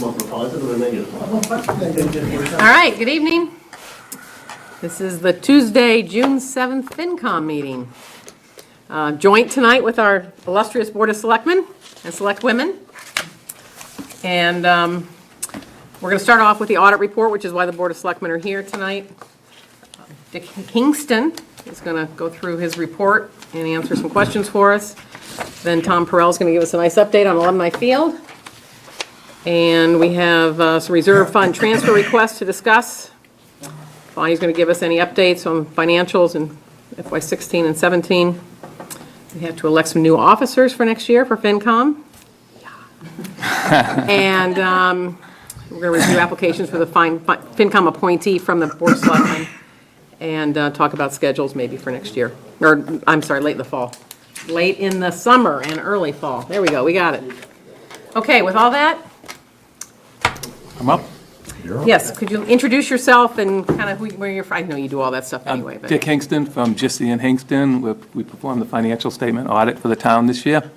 come up with positive or negative. All right, good evening. This is the Tuesday, June 7th FinCom meeting. Joint tonight with our illustrious Board of Selectmen and Select Women. And we're going to start off with the audit report, which is why the Board of Selectmen are here tonight. Dick Kingston is going to go through his report and answer some questions for us. Then Tom Perrell is going to give us a nice update on Alumni Field. And we have some reserve fund transfer requests to discuss. Bonnie's going to give us any updates on financials in FY16 and 17. We have to elect some new officers for next year for FinCom. Yeah. And we're going to review applications for the FinCom appointee from the Board of Selectmen and talk about schedules maybe for next year. Or, I'm sorry, late in the fall. Late in the summer and early fall. There we go, we got it. Okay, with all that, I'm up. yes, could you introduce yourself and kind of where you're from? I know you do all that stuff anyway. But Dick Hingston from Jissy and Hingston. We performed the financial statement audit for the town this year.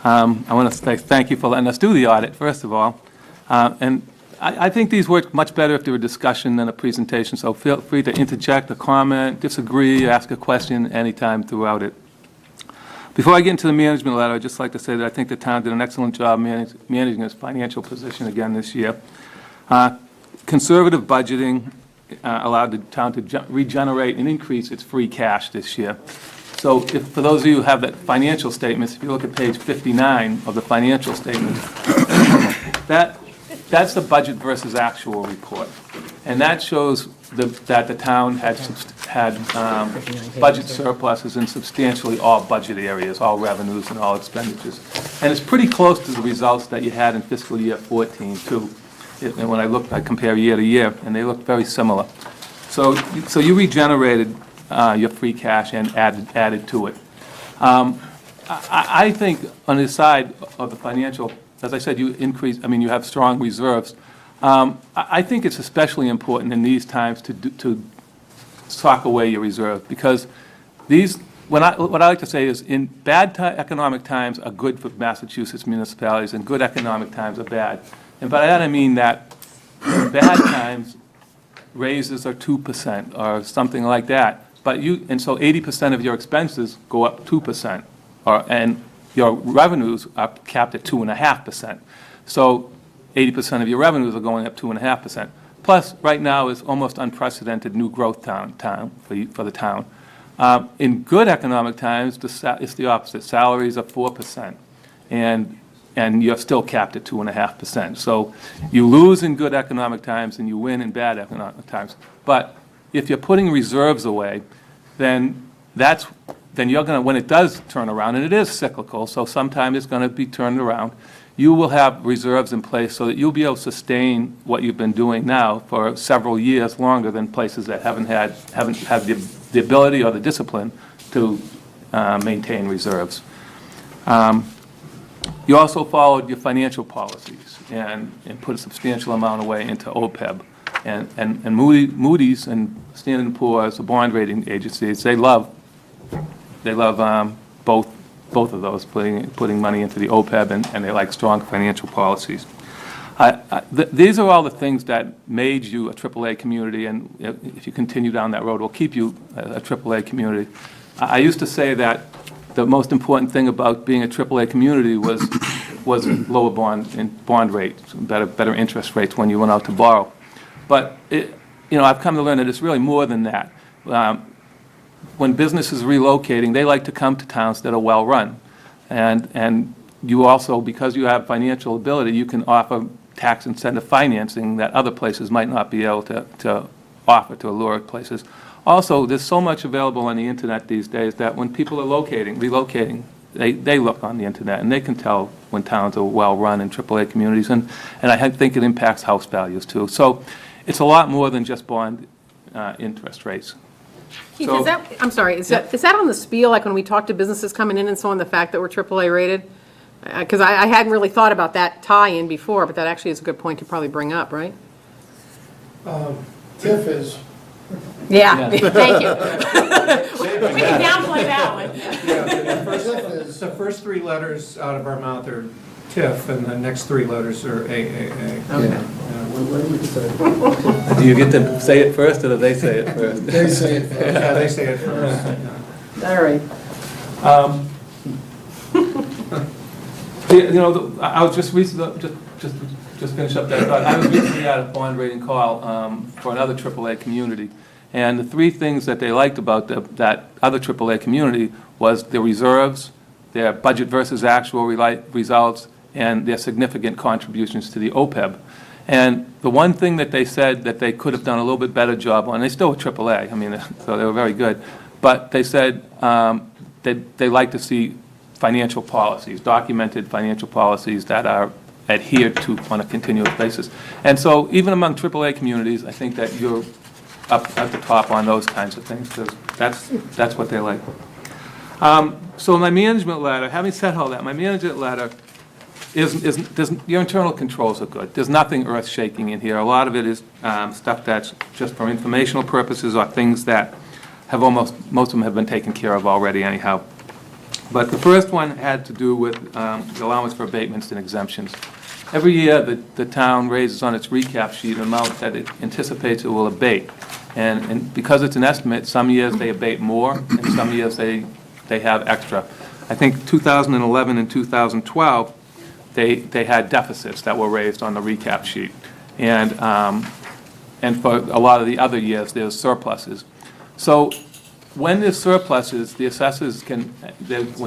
I want to say thank you for letting us do the audit, first of all. And I think these work much better if they were a discussion than a presentation, so feel free to interject a comment, disagree, ask a question anytime throughout it. Before I get into the management letter, I'd just like to say that I think the town did an excellent job managing its financial position again this year. Conservative budgeting allowed the town to regenerate and increase its free cash this year. So for those of you who have that financial statements, if you look at page 59 of the financial statements, that's the budget versus actual report. And that shows that the town had budget surpluses in substantially all budget areas, all revenues and all expenditures. And it's pretty close to the results that you had in fiscal year 14 too. And when I compare year to year, and they look very similar. So you regenerated your free cash and added to it. I think on the side of the financial, as I said, you have strong reserves. I think it's especially important in these times to sock away your reserve, because what I like to say is in bad economic times are good for Massachusetts municipalities and good economic times are bad. And by that I mean that in bad times, raises are 2% or something like that. And so 80% of your expenses go up 2%, and your revenues are capped at 2.5%. So 80% of your revenues are going up 2.5%. Plus, right now is almost unprecedented new growth time for the town. In good economic times, it's the opposite. Salaries are 4%, and you're still capped at 2.5%. So you lose in good economic times and you win in bad economic times. But if you're putting reserves away, then you're going to, when it does turn around, and it is cyclical, so sometimes it's going to be turned around, you will have reserves in place so that you'll be able to sustain what you've been doing now for several years longer than places that haven't had the ability or the discipline to maintain reserves. You also followed your financial policies and put a substantial amount away into OPEB. And Moody's and Standard & Poor's, the bond rating agencies, they love both of those, putting money into the OPEB, and they like strong financial policies. These are all the things that made you a AAA community, and if you continue down that road, will keep you a AAA community. I used to say that the most important thing about being a AAA community was lower bond rates, better interest rates when you went out to borrow. But I've come to learn that it's really more than that. When businesses are relocating, they like to come to towns that are well run, and you also, because you have financial ability, you can offer tax incentive financing that other places might not be able to offer to allure places. Also, there's so much available on the internet these days that when people are relocating, they look on the internet and they can tell when towns are well-run in AAA communities, and I think it impacts house values too. So it's a lot more than just bond interest rates. Keith, I'm sorry, is that on the spiel, like when we talk to businesses coming in and so on, the fact that we're AAA rated? Because I hadn't really thought about that tie-in before, but that actually is a good point to probably bring up, right? TIF is. Yeah. Thank you. We can downplay that one. The first three letters out of our mouth are TIF, and the next three letters are AAA. Okay. What do we decide? Do you get to say it first, or do they say it first? They say it first. Yeah, they say it first. Yeah. All right. I was just recently, just finish up that thought. I was recently at a bond rating call for another AAA community. And the three things that they liked about that other AAA community was their reserves, their budget versus actual results, and their significant contributions to the OPEB. And the one thing that they said that they could have done a little bit better job on, they still were AAA, I mean, so they were very good, but they said they like to see financial policies, documented financial policies that are adhered to on a continuous basis. And so even among AAA communities, I think that you're up at the top on those kinds of things, because that's what they like. So my management letter, having said all that, my management letter your internal controls are good. There's nothing earth-shaking in here. A lot of it is stuff that's just for informational purposes, or things that have most of them have been taken care of already anyhow. But the first one had to do with the allowance for abatements and exemptions. Every year, the town raises on its recap sheet an amount that it anticipates it will abate. And because it's an estimate, some years they abate more, and some years they have extra. I think 2011 and 2012, they had deficits that were raised on the recap sheet. And for a lot of the other years, there's surpluses. So when there's surpluses, the assessors when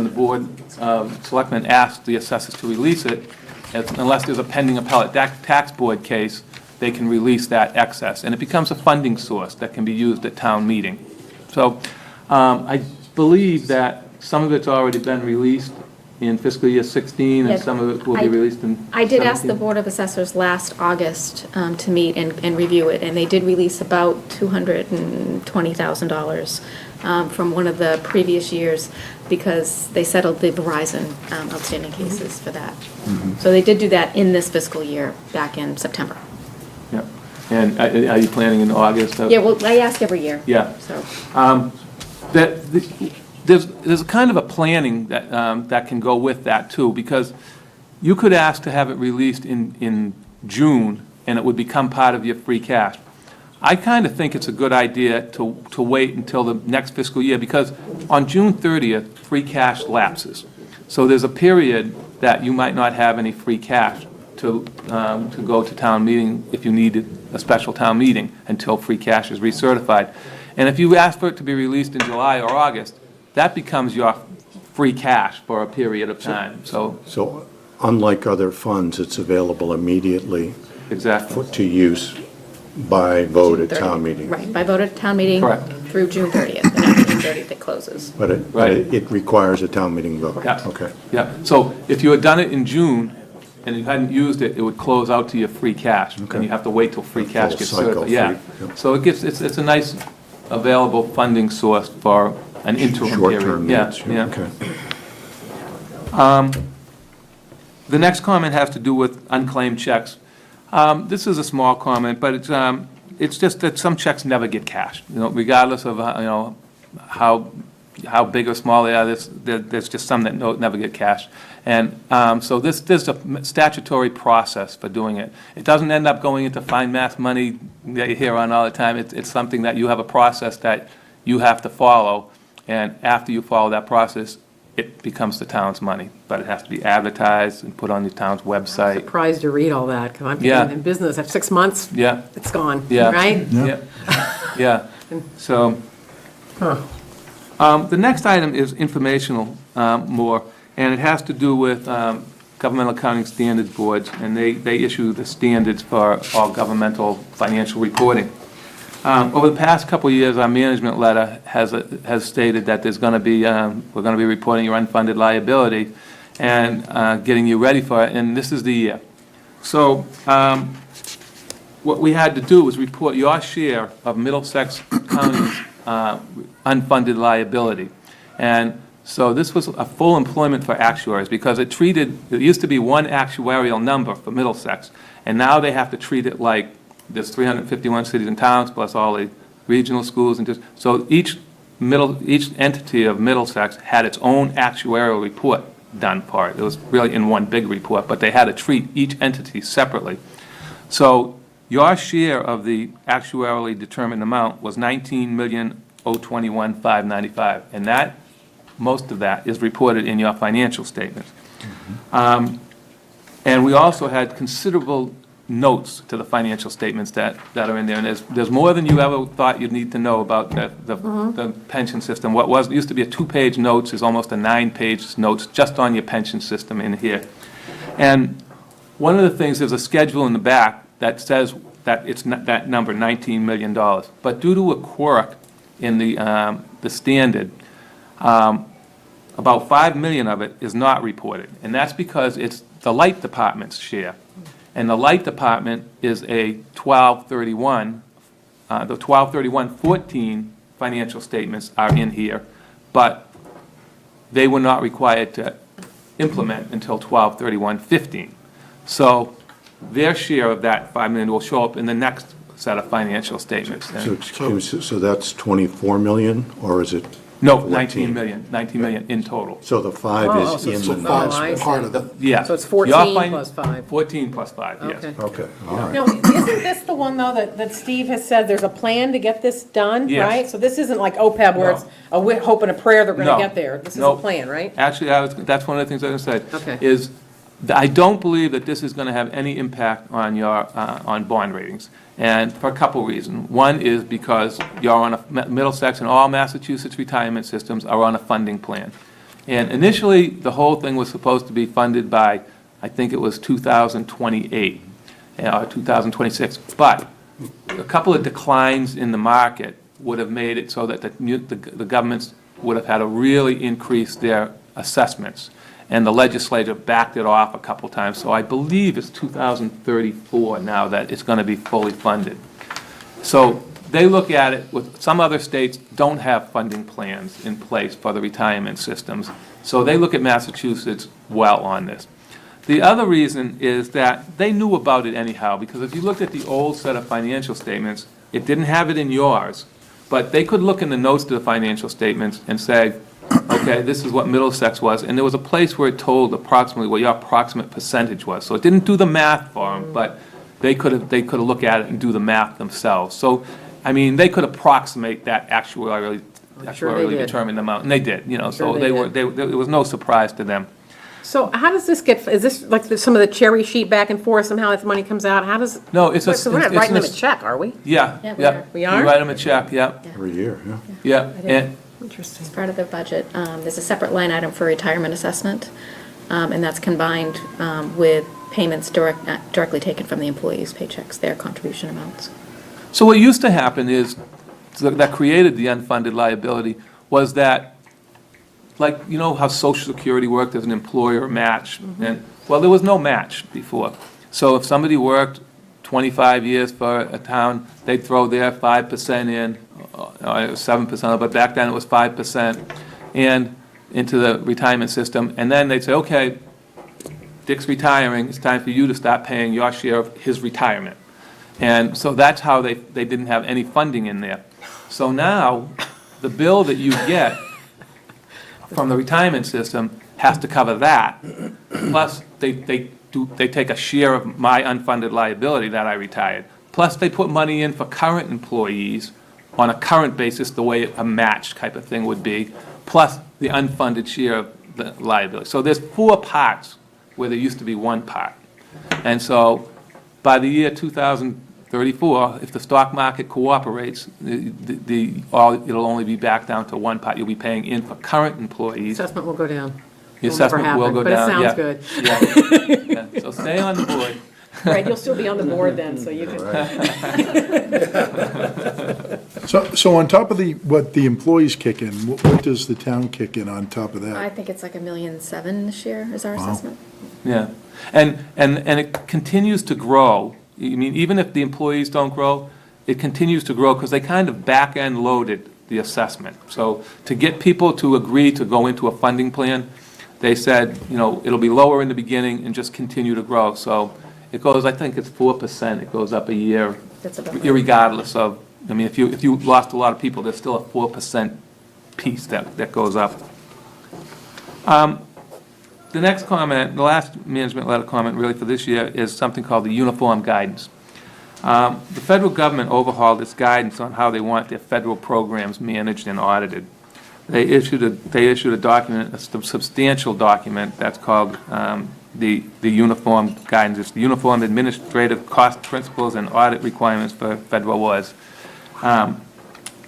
the board of selectmen asks the assessors to release it, unless there's a pending appellate tax board case, they can release that excess. And it becomes a funding source that can be used at town meeting. So I believe that some of it's already been released in fiscal year 16, and Yes. some of it will be released in 17. I did ask the Board of Assessors last August to meet and review it, and they did release about $220,000 from one of the previous years, because they settled the Verizon outstanding cases for that. So they did do that in this fiscal year, back in September. Yeah. And are you planning in August? Yeah, well, I ask every year. Yeah. So, There's a kind of a planning that can go with that too, because you could ask to have it released in June, and it would become part of your free cash. I kind of think it's a good idea to wait until the next fiscal year, because on June 30th, free cash lapses. So there's a period that you might not have any free cash to go to town meeting if you needed a special town meeting until free cash is recertified. And if you ask for it to be released in July or August, that becomes your free cash for a period of time. So unlike other funds, it's available immediately Exactly. to use by vote at 30th. town meeting. Right, by vote at town meeting. Correct. Through June 30th, and after June 30th it closes. But Right. it requires a town meeting vote. Yeah. Okay. Yeah, so if you had done it in June and you hadn't used it, it would close out to your free cash. And Okay. you have to wait till free The cash full gets cycle, certified. Yeah, free, yep. so it's a nice available funding source for an interim period. Short-term Yeah, needs. yeah. Okay. The next comment has to do with unclaimed checks. This is a small comment, but it's just that some checks never get cashed, regardless of, how big or small they are, there's just some that never get cashed. And so there's a statutory process for doing it. It doesn't end up going into fine math money that you hear on all the time. It's something that you have a process that you have to follow, and after you follow that process, it becomes the town's money. But it has to be advertised and put on the town's website. Surprised to read all that, because I'm Yeah. in business, after 6 months, Yeah, it's gone, Yeah. right? yeah, yeah. So, the next item is informational more, and it has to do with governmental accounting standards boards, and they issue the standards for all governmental financial reporting. Over the past couple of years, our management letter has stated that there's going to be, we're going to be reporting your unfunded liability and getting you ready for it, and this is the year. So what we had to do was report your share of Middlesex County's unfunded liability. And so this was a full employment for actuaries, because it used to be one actuarial number for Middlesex, and now they have to treat it like there's 351 cities and towns, plus all the regional schools, and so each entity of Middlesex had its own actuarial report done for it. It was really in one big report, but they had to treat each entity separately. So your share of the actuarially determined amount was $19,021,595, and that, most of that is reported in your financial statements. And we also had considerable notes to the financial statements that are in there, and there's more than you ever thought you'd need to know about the pension system. What used to be a 2-page notes is almost a 9-page notes just on your pension system in here. And one of the things, there's a schedule in the back that says that it's not that number, $19 million. But due to a quirk in the standard, about $5 million of it is not reported, and that's because it's the light department's share. And the light department is a 12/31, the 12/31/14 financial statements are in here, but they were not required to implement until 12/31/15. So their share of that $5 million will show up in the next set of financial statements. So, excuse me, so that's 24 million, or is it? No, 14. 19 million in total. So the 5 Oh, is so in it's the five. numbers. I see. Part of it. Yeah. So it's Your 14 fin- plus 5. 14 plus 5, yes. Okay. Okay, all right. Now, isn't this the one, though, that Steve has said there's a plan to get this done, Yes. right? So this isn't like OPEB where it's a hope and a prayer they're No. gonna get there. This is a No. plan, right? Actually, that's one of the things I was going to say. Okay. Is I don't believe that this is going to have any impact on your, on bond ratings, and for a couple reasons. One is because you're on a, Middlesex and all Massachusetts retirement systems are on a funding plan. And initially, the whole thing was supposed to be funded by, I think it was 2028, or 2026. But a couple of declines in the market would have made it so that the governments would have had to really increase their assessments. And the legislature backed it off a couple times. So I believe it's 2034 now that it's going to be fully funded. So they look at it with, some other states don't have funding plans in place for the retirement systems. So they look at Massachusetts well on this. The other reason is that they knew about it anyhow, because if you looked at the old set of financial statements, it didn't have it in yours, but they could look in the notes to the financial statements and say, okay, this is what Middlesex was, and there was a place where it told approximately what your approximate percentage was. So it didn't do the math for them, but they could have looked at it and do the math themselves. So, I mean, they could approximate that actuarially sure they did. determined amount, and they did, you know, Sure so they it was no surprise to them. So how does this get, is this like some of the cherry sheet back and forth, somehow if money comes out? How does? No, it's a- So we're not it's writing them a an- check, are we? Yeah, Yeah, we yeah. are. We are? You write them a check, yeah, Every year, yeah. yeah. I did. And Interesting. As part of the budget, there's a separate line item for retirement assessment, and that's combined with payments directly taken from the employees' paychecks, their contribution amounts. So what used to happen is, that created the unfunded liability, was that, like, you know how Social Security worked as an employer match? And, well, there was no match before. So if somebody worked 25 years for a town, they'd throw their 5% in, or 7%, but back then it was 5%, and into the retirement system, and then they'd say, okay, Dick's retiring, it's time for you to start paying your share of his retirement. And so that's how they didn't have any funding in there. So now, the bill that you get from the retirement system has to cover that, plus they take a share of my unfunded liability that I retired, plus they put money in for current employees on a current basis, the way a match type of thing would be, plus the unfunded share of the liability. So there's 4 parts where there used to be 1 part. And so by the year 2034, if the stock market cooperates, it'll only be back down to 1 part. You'll be paying in for current employees. Assessment will go down. The Will never assessment will happen, go but it down, sounds yeah. good. Yeah. Yeah. So stay on the board. Right, you'll still be on the board then, so you can. So on top of what the employees kick in, what does the town kick in on top of I that? think it's like $1.7 million this year is our assessment. Yeah, and it continues to grow. I mean, even if the employees don't grow, it continues to grow because they kind of back-end loaded the assessment. So to get people to agree to go into a funding plan, they said, you know, it'll be lower in the beginning and just continue to grow. So it goes, I think it's 4%, it goes up a year, That's about right. irregardless of, I mean, if you lost a lot of people, there's still a 4% piece that goes up. the next comment, the last management letter comment really for this year is something called the uniform guidance. The federal government overhauled its guidance on how they want their federal programs managed and audited. They issued a document, a substantial document that's called the uniform guidance. It's the Uniform Administrative Cost Principles and Audit Requirements for Federal Awards.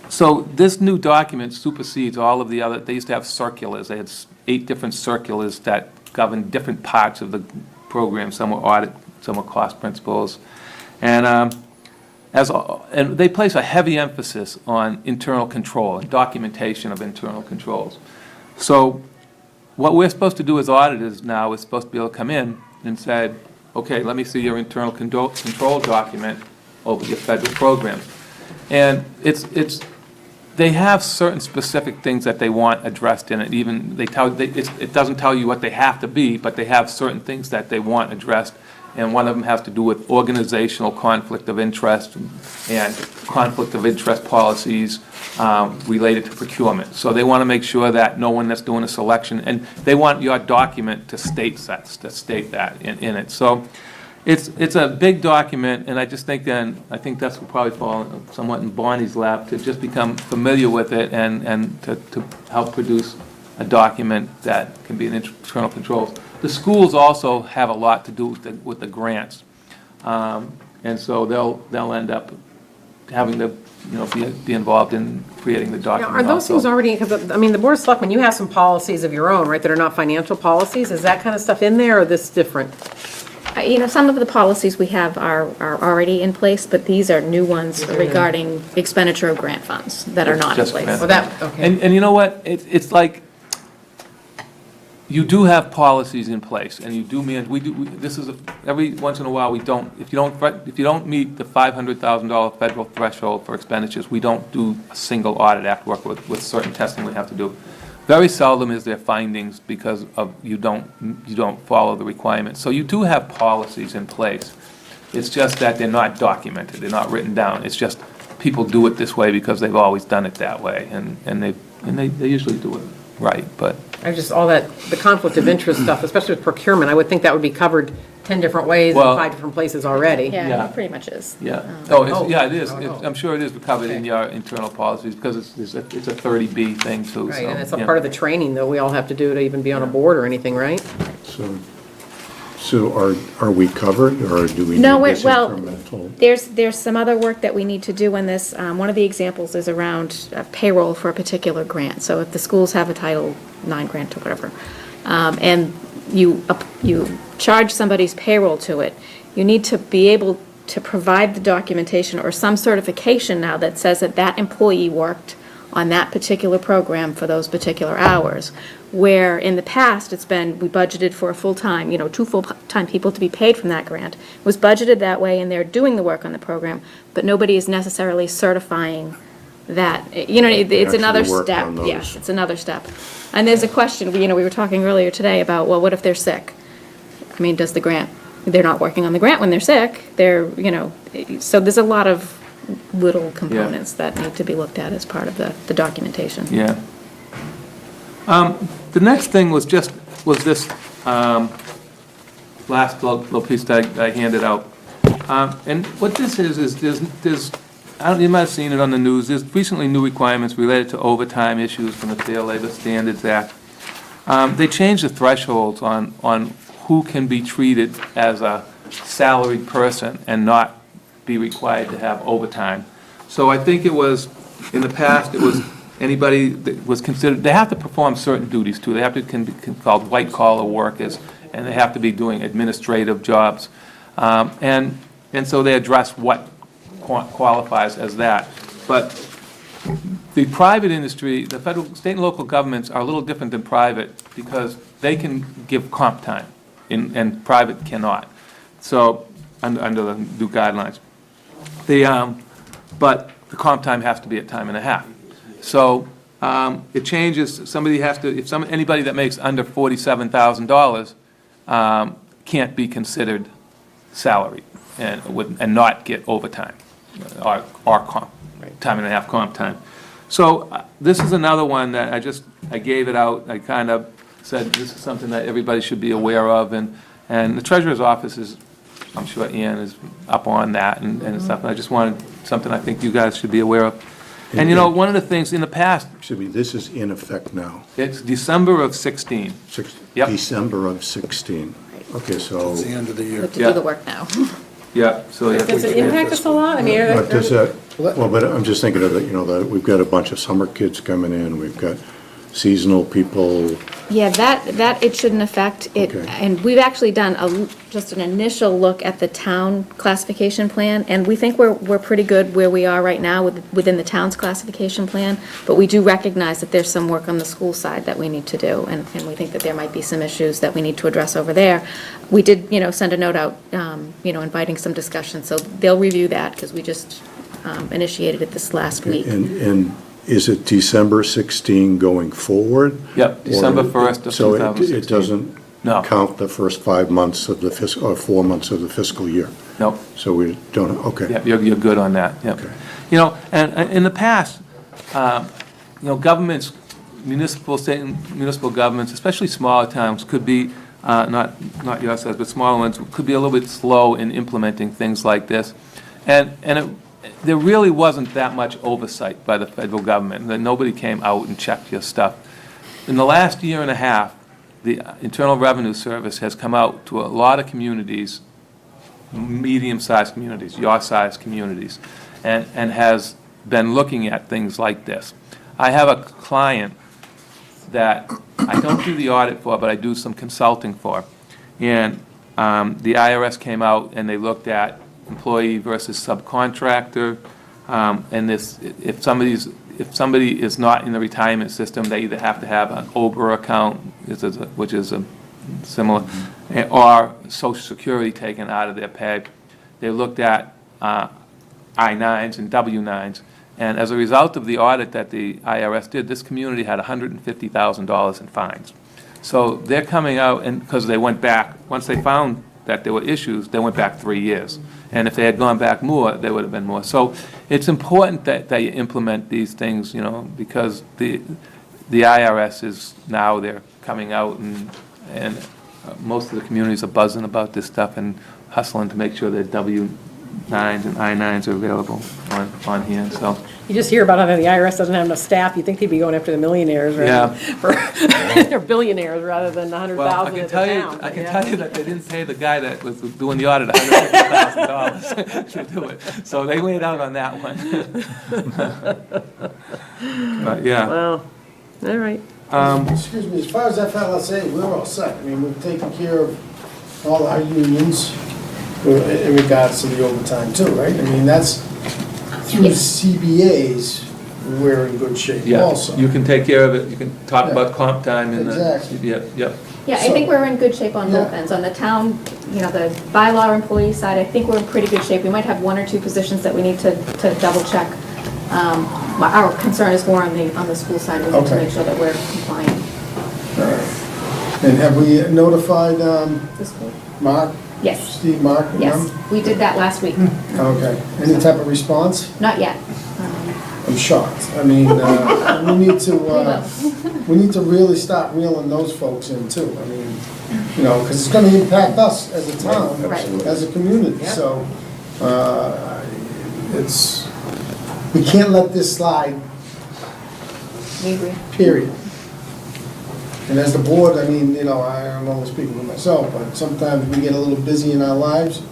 So this new document supersedes all of the other, they used to have circulars. They had 8 different circulars that govern different parts of the program. Some were audit, some were cost principles. And and they place a heavy emphasis on internal control and documentation of internal controls. So what we're supposed to do as auditors now is supposed to be able to come in and say, okay, let me see your internal control document over your federal programs. And they have certain specific things that they want addressed in it. Even it doesn't tell you what they have to be, but they have certain things that they want addressed. And one of them has to do with organizational conflict of interest and conflict of interest policies related to procurement. So they want to make sure that no one that's doing a selection, and they want your document to state that in it. So it's a big document, and I just think I think that's probably fall somewhat in Bonnie's lap to just become familiar with it and to help produce a document that can be an internal controls. The schools also have a lot to do with the grants, and so they'll end up having to be involved in creating the Now, document. are those also. things already, because, I mean, the Board of Selectmen, you have some policies of your own, right, that are not financial policies? Is that kind of stuff in there, or this different? Some of the policies we have are already in place, but these are new ones regarding expenditure of grant funds that are not in Just place. grant. Well, that, okay. And you know what? It's like, you do have policies in place, and you do manage, this is, every once in a while, we don't, if you don't meet the $500,000 federal threshold for expenditures, we don't do a single audit after work with certain testing we have to do. Very seldom is there findings because of you don't follow the requirements. So you do have policies in place. It's just that they're not documented, they're not written down. It's just people do it this way because they've always done it that way, and they usually do it right, but. I just, all that, the conflict of interest stuff, especially with procurement, I would think that would be covered 10 different ways in Well- 5 different places already. Yeah, Yeah. it pretty much is. Yeah, Oh. yeah, it is. Oh. I'm sure it is covered in Okay. your internal policies, because it's a 30B thing too, so. Right, and it's a yeah. part of the training that we all have to do to even be on a board or anything, right? So are we covered, or do we need No, this well, incremental? there's some other work that we need to do on this. One of the examples is around payroll for a particular grant. So if the schools have a Title IX grant or whatever, and you charge somebody's payroll to it, you need to be able to provide the documentation or some certification now that says that that employee worked on that particular program for those particular hours. Where in the past, it's been, we budgeted for a full-time, 2 full-time people to be paid from that grant. It was budgeted that way, and they're doing the work on the program, but nobody is necessarily certifying that, it's another Actually work step. on those. Yes, it's another step. And there's a question, we were talking earlier today about, well, what if they're sick? I mean, does the grant, they're not working on the grant when they're sick, so there's a lot of little components that need to be looked at as part of the documentation. Yeah. The next thing was this last little piece that I handed out. And what this is there's, you might have seen it on the news, there's recently new requirements related to overtime issues from the Fair Labor Standards Act. They changed the thresholds on who can be treated as a salaried person and not be required to have overtime. So I think it was, in the past, it was anybody that was considered, they have to perform certain duties too. They have to can be called white-collar workers, and they have to be doing administrative jobs. And so they address what qualifies as that. But the private industry, the federal, state and local governments are a little different than private because they can give comp time, and private cannot. So, under the new guidelines. But the comp time has to be at time and a half. So it changes, somebody has to, anybody that makes under $47,000 can't be considered salaried and not get overtime or comp, time and a half comp time. So this is another one that I gave it out, I kind of said this is something that everybody should be aware of, and the treasurer's office is, I'm sure Ian is up on that and stuff, and I just wanted something I think you guys should be aware of. And you know, one of the things in the past, Excuse me, this is in effect now, it's December of 16. Yep. December of 16. Okay, so, It's the end of the We year. have to Yeah. do the work now. Yeah, so. Does it impact us a lot? I mean, but does that, well, but I'm just thinking of, that we've got a bunch of summer kids coming in, we've got seasonal people. Yeah, that it shouldn't affect it, Okay. and we've actually done just an initial look at the town classification plan, and we think we're pretty good where we are right now within the town's classification plan, but we do recognize that there's some work on the school side that we need to do, and we think that there might be some issues that we need to address over there. We did, send a note out, inviting some discussion, so they'll review that, because we just initiated it this last week. And is it December 16 going forward? Yep, December 1st of So 2016. it doesn't No. count the first 5 months of the fiscal, or 4 months of the fiscal year? Nope. So we don't, okay. Yep, you're good on that, yep. Okay. And in the past, governments, state and municipal governments, especially smaller towns, could be, not your size, but smaller ones, could be a little bit slow in implementing things like this. There really wasn't that much oversight by the federal government, that nobody came out and checked your stuff. In the last year and a half, the Internal Revenue Service has come out to a lot of communities, medium-sized communities, your size communities, and has been looking at things like this. I have a client that I don't do the audit for, but I do some consulting for. And the IRS came out and they looked at employee versus subcontractor, and this, if somebody is not in the retirement system, they either have to have an OBRA account, which is a similar, or Social Security taken out of their pay. They looked at I-9s and W-9s, and as a result of the audit that the IRS did, this community had $150,000 in fines. So they're coming out, and because they went back, once they found that there were issues, they went back 3 years. And if they had gone back more, there would have been more. So it's important that you implement these things, because the IRS is now, they're coming out, and most of the communities are buzzing about this stuff and hustling to make sure that W-9s and I-9s are available on hand, so. you just hear about how the IRS doesn't have enough staff, you think they'd be going after the millionaires, Yeah. They're billionaires rather than the 100,000 Well, at the town. I can tell you that they didn't pay the guy that was doing the audit $150,000 to do it. So they laid out on that one. But, yeah. Well, all right. Excuse me, as far as FLSA, we're all set. I mean, we've taken care of all our unions in regards to the overtime too, right? I mean, that's through CBAs, we're in good shape Yeah, also. you can take care of it. You can talk Yeah. about comp time and Exactly. Yep. Yeah, I think So- we're in good shape on both Yeah. ends. On the town, the bylaw employee side, I think we're in pretty good shape. We might have 1 or 2 positions that we need to double check. Our concern is more on the school side. We need to Okay. make sure that we're compliant. All right. And have we notified The school? Mark, Yes, Steve, Mark? and yes, them? we did that last week. Okay. Any type of response? Not yet. I'm shocked. I mean, we need to, will. we need to really start reeling those folks in too. I mean, because it's gonna impact us as a town, Right. as a community, so, we can't let this slide, We agree. period. And as the board, I mean, I'm only speaking for myself, but sometimes we get a little busy in our lives.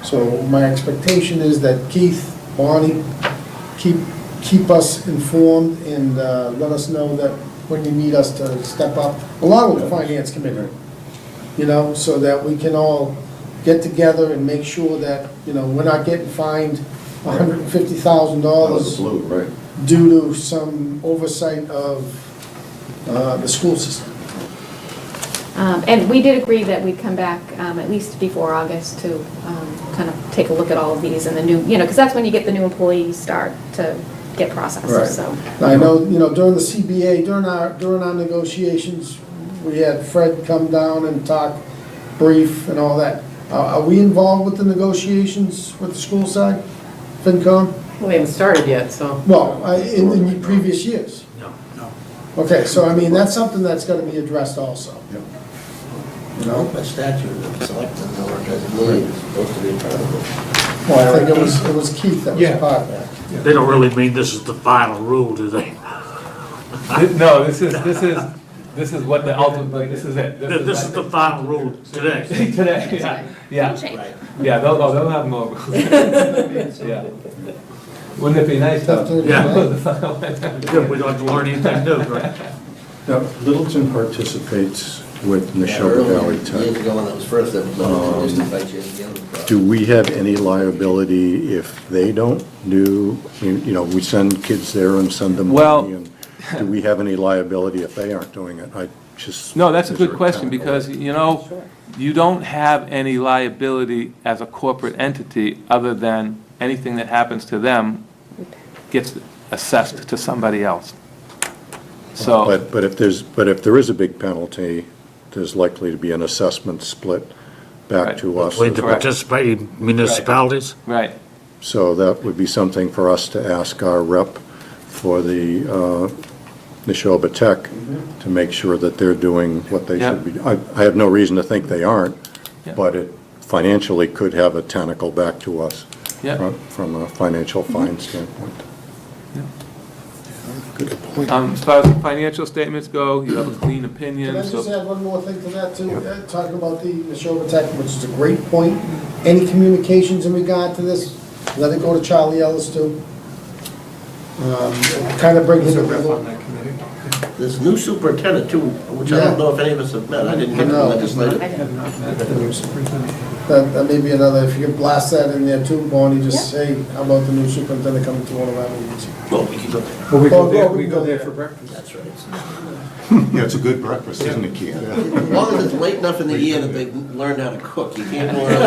So my expectation is that Keith, Bonnie, keep us informed and let us know that when you need us to step up, along with the finance committee, so that we can all get together and make sure that, we're not getting fined $150,000 Blue, right. due to some oversight of the school system. And we did agree that we'd come back at least before August to kind of take a look at all of these and the new, because that's when you get the new employees start to get processed, Right. so. I know, during the CBA, during our negotiations, we had Fred come down and talk brief and all that. Are we involved with the negotiations with the school side, FinCom? Well, we haven't started yet, so. Well, in the previous years. Okay, so I mean, that's something that's gotta be addressed also. Yep. You know? By statute, the selectmen or designated is supposed to be part of it. Well, I think it was Keith that was Yeah. part of that. They don't really mean this is the final rule, do they? No, this is what the ultimate, this is it. This is the final rule today. Today, yeah, Change. Right. yeah, they'll have more rules. Yeah. Wouldn't it be nice though? Yeah. Good, we don't have to learn anything new, right? Now, Littleton participates with Yeah, Neshoba earlier, Valley years Tech. ago when it was first implemented, they used to fight you at the end of the process. Do we have any liability if they don't do, you know, we send kids there and send them Well- money? And do we have any liability if they aren't doing it? I just. No, that's a is there good question, technical- because, you know, you don't have any liability as a corporate entity other than anything that happens to them gets assessed to somebody else. So, But if there is a big penalty, there's likely to be an assessment split back Right. to us. Between the Correct. participating municipalities? right, So that would be something for us to ask our rep for the Neshoba Tech to make sure that they're doing what they Yeah. should be. I have no reason to think they aren't, Yeah. but it financially could have a tentacle back to us yeah. from a financial fine standpoint. As far as the financial statements go, you have a clean Can opinion, I just so, add one more thing to that too? Talking about the Neshoba Tech, which is a great point. Any communications in regard to this, let it go to Charlie Ellis too. Kind of bring He's him a a rep on little. that committee. This new superintendent too, which I Yeah. don't know if any of us have met, I didn't get the No. legislative. I have not met the new superintendent. That may be another, if you could blast that in there too, Bonnie, just say, how about the new superintendent coming to one of our meetings? Well, we can go there. Well, we Oh, go there, we we can go go there there. for breakfast. That's right. Yeah, it's a good breakfast, isn't it, Keith? As long as it's late enough in the year that they've learned how to cook, you can't go around.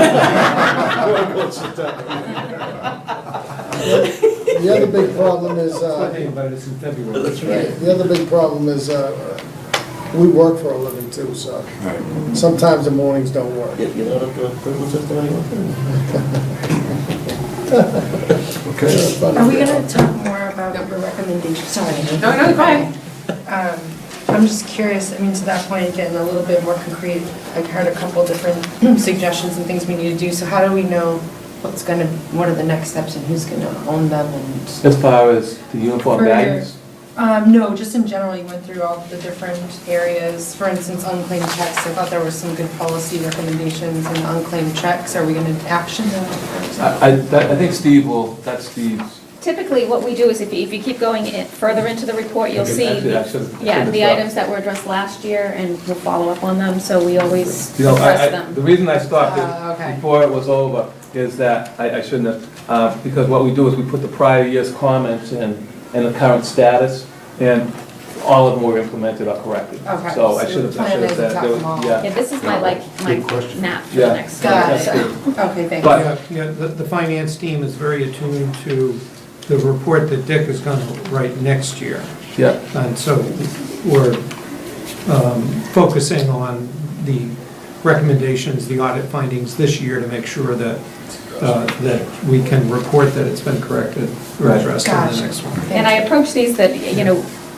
The other big problem is, That's why they invited us in February. That's right. the other big problem is, we work for a living too, so sometimes the mornings don't work. You know, the prison system anymore? Are we gonna talk more about the recommendations? Sorry. No, go ahead. I'm just curious, I mean, to that point, getting a little bit more concrete, I've heard a couple different suggestions and things we need to do, so how do we know what are the next steps and who's gonna own them and? as far as the uniform For- bags, No, just in general, you went through all the different areas, for instance, unclaimed checks, I thought there were some good policy recommendations in unclaimed checks, are we gonna action them? I think Steve that's Steve's. Typically, what we do is if you keep going further into the report, you'll see, Actually, I should've- yeah, should've the stopped. items that were addressed last year, and we'll follow up on them, so we always You know, address the them. reason I stopped Okay. it before it was over is that, I shouldn't have, because what we do is we put the prior year's comments in, and the current status, and all of them were implemented or corrected. Okay, So I so should the have plan is to said, top there was- them all. Yeah, yeah. this is my Good question. nap for Yeah. the next. Got it. That's good. Okay, thanks. But- Yeah, the finance team is very attuned to the report that Dick is gonna write next year. Yeah, And so we're focusing on the recommendations, the audit findings this year to make sure that, that we can report that it's been corrected or Right. addressed in Gotcha. the next one. And I approach these that,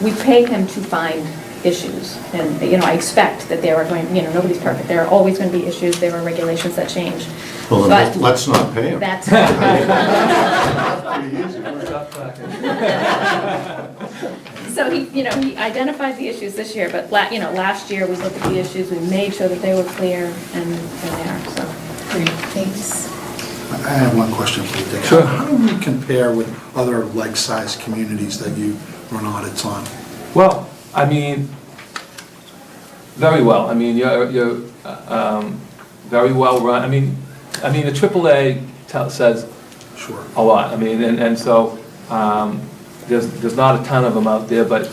we pay him to find issues, and, I expect that there are going, nobody's perfect, there are always going to be issues, there are regulations that change. Well, then But- let's not pay them. That's, so he identified the issues this year, but last year, we looked at the issues, we made sure that they were clear and there, so. Great, thanks. I have one question for you, Dick. Sure. How do we compare with other like-sized communities that you run audits on? well, I mean, very well. I mean, you're very well run. I mean, the AAA says Sure. a lot. I mean, and so, there's not a ton of them out there, but,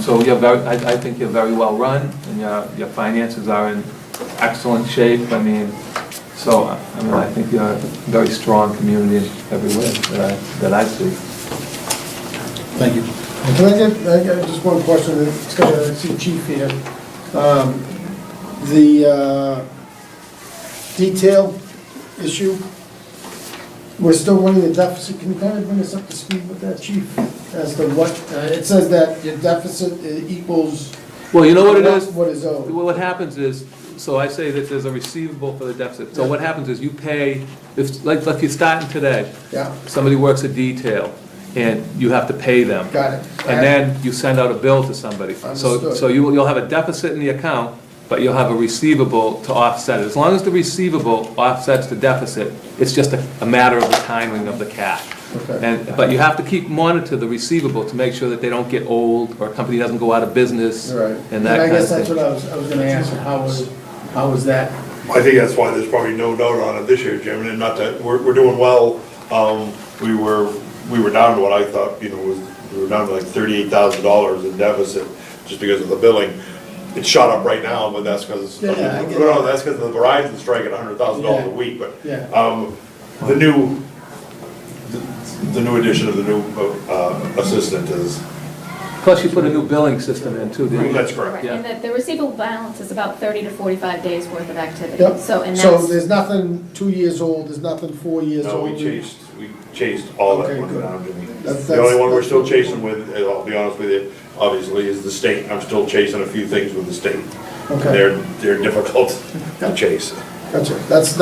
so I think you're very well run, and your finances are in excellent shape. I mean, so, I think you're a very strong community everywhere that I see. Thank you. Can I get just one question, it's got to see Chief here. The detail issue, we're still running a deficit. Can you kind of bring us up to speed with that, chief? As to what, it says that your deficit equals. Well, you know what it is? What is owed. Well, what happens is, so I say that there's a receivable for the deficit. So what happens is you pay, if, like you're starting today, Yeah, somebody works a detail, and you have to pay them. got it. And then you send out a bill to somebody. Understood. So you'll have a deficit in the account, but you'll have a receivable to offset it. As long as the receivable offsets the deficit, it's just a matter of the timing of the cash. Okay. But you have to monitor the receivable to make sure that they don't get old, or a company doesn't go out of business, Right. and that I kind guess of that's thing. what I was gonna ask, how was that? I think that's why there's probably no doubt on it this year, Jim, and not that, we're doing well. We were down to what I thought, we were down to like $38,000 in deficit just because of the billing. It shot up right now, but that's because, Yeah, I get it. no, that's because of the Verizon strike at $100,000 a week, but, Yeah. the new addition of the new, assistant is, Plus you put a new billing system in too, didn't you? that's correct. Right, and the receivable balance is about 30 to 45 days worth of activity. Yep. So, and So that's, there's nothing 2 years old, there's nothing 4 years No, old? we chased all that Okay, one good. down, Jimmy. That's- The only one we're that's- still chasing with, I'll be honest with you, obviously, is the state. I'm still chasing a few things with the state. Okay, They're difficult to chase. gotcha. That was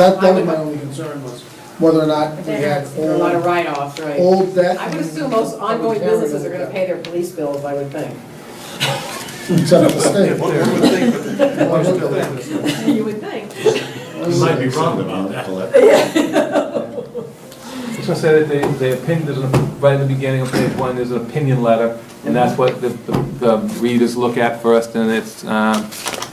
my only concern, was whether or not we had There are a lot of write-offs, right? old debt. I would assume most ongoing businesses are gonna pay their police bills, I would think. Except for the state. Most of the- You would think. You might be wrong about that. I was gonna say that the opinion, right in the beginning of page 1, there's an opinion letter, and that's what the readers look at first, and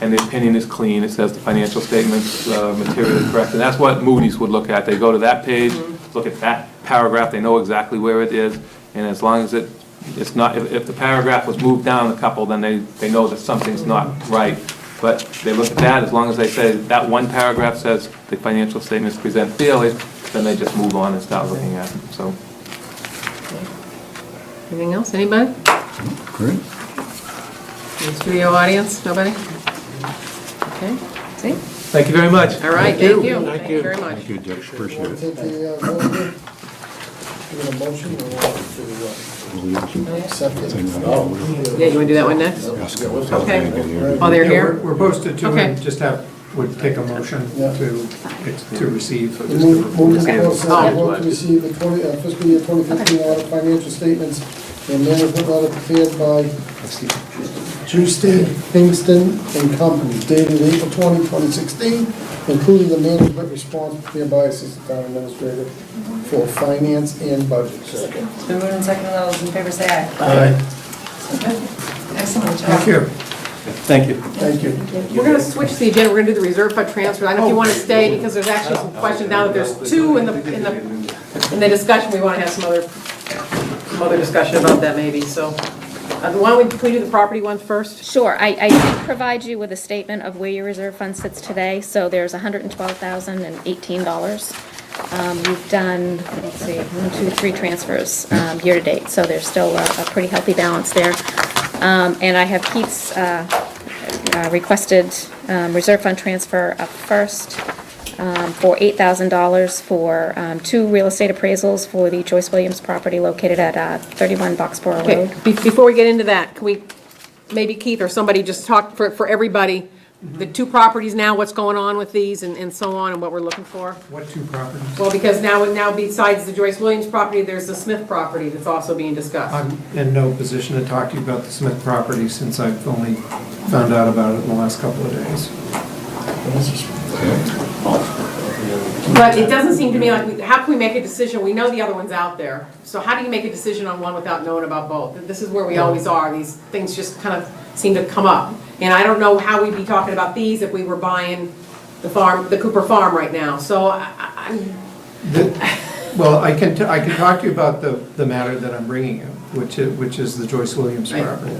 and the opinion is clean. It says the financial statements materially correct, and that's what Moody's would look at. They go to that page, look at that paragraph, they know exactly where it is, and as long as it's not, if the paragraph was moved down a couple, then they know that something's not right. But they look at that, as long as they say that one paragraph says the financial statements present fairly, then they just move on and start looking at them, so. Anything else, anybody? Great. In the studio audience, nobody? Okay, see? Thank you very much. All right, thank you. Thank you very much. Thank you, Dick, appreciate Want it. to take the vote here? You want a motion or want to accept it? Yeah, you want to do that one next? Right. Oh, they're Yeah, here? We're posted to, Okay. and just would take a motion Yeah. to receive. Move to Okay. vote to receive the fiscal year 2015 audit financial statements and management audit prepared by Juicy, Kingston and Company dated April 20, 2016, including the management response prepared by Assistant Town Administrator for Finance and Budget. It's been moved and seconded, all those in favor say aye. Aye. Excellent job. Thank you. Thank you. Thank you. We're going to switch the agenda, we're going to do the reserve fund transfer. I don't know if you want to stay, because there's actually some questions now that there's two in the discussion. We want to have some other discussion about that maybe, so. Why don't we do the property one first? sure, I did provide you with a statement of where your reserve fund sits today, so there's $112,018. You've done, let's see, 1, 2, 3 transfers year to date, so there's still a pretty healthy balance there. And I have Keith's requested reserve fund transfer up first for $8,000 for 2 real estate appraisals for the Joyce Williams property located at 31 Boxborough Okay, Road. before we get into that, can we, maybe Keith or somebody just talk for everybody, the 2 properties now, what's going on with these and so on, and what we're looking for? What 2 properties? Well, because now besides the Joyce Williams property, there's the Smith property that's also being discussed. I'm in no position to talk to you about the Smith property since I've only found out about it in the last couple of days. But it doesn't seem to me like, how can we make a decision? We know the other one's out there. So how do you make a decision on one without knowing about both? This is where we always are. These things just kind of seem to come up. And I don't know how we'd be talking about these if we were buying the Cooper Farm right now. So Well, I can talk to you about the matter that I'm bringing you, which is the Joyce Williams Right. property.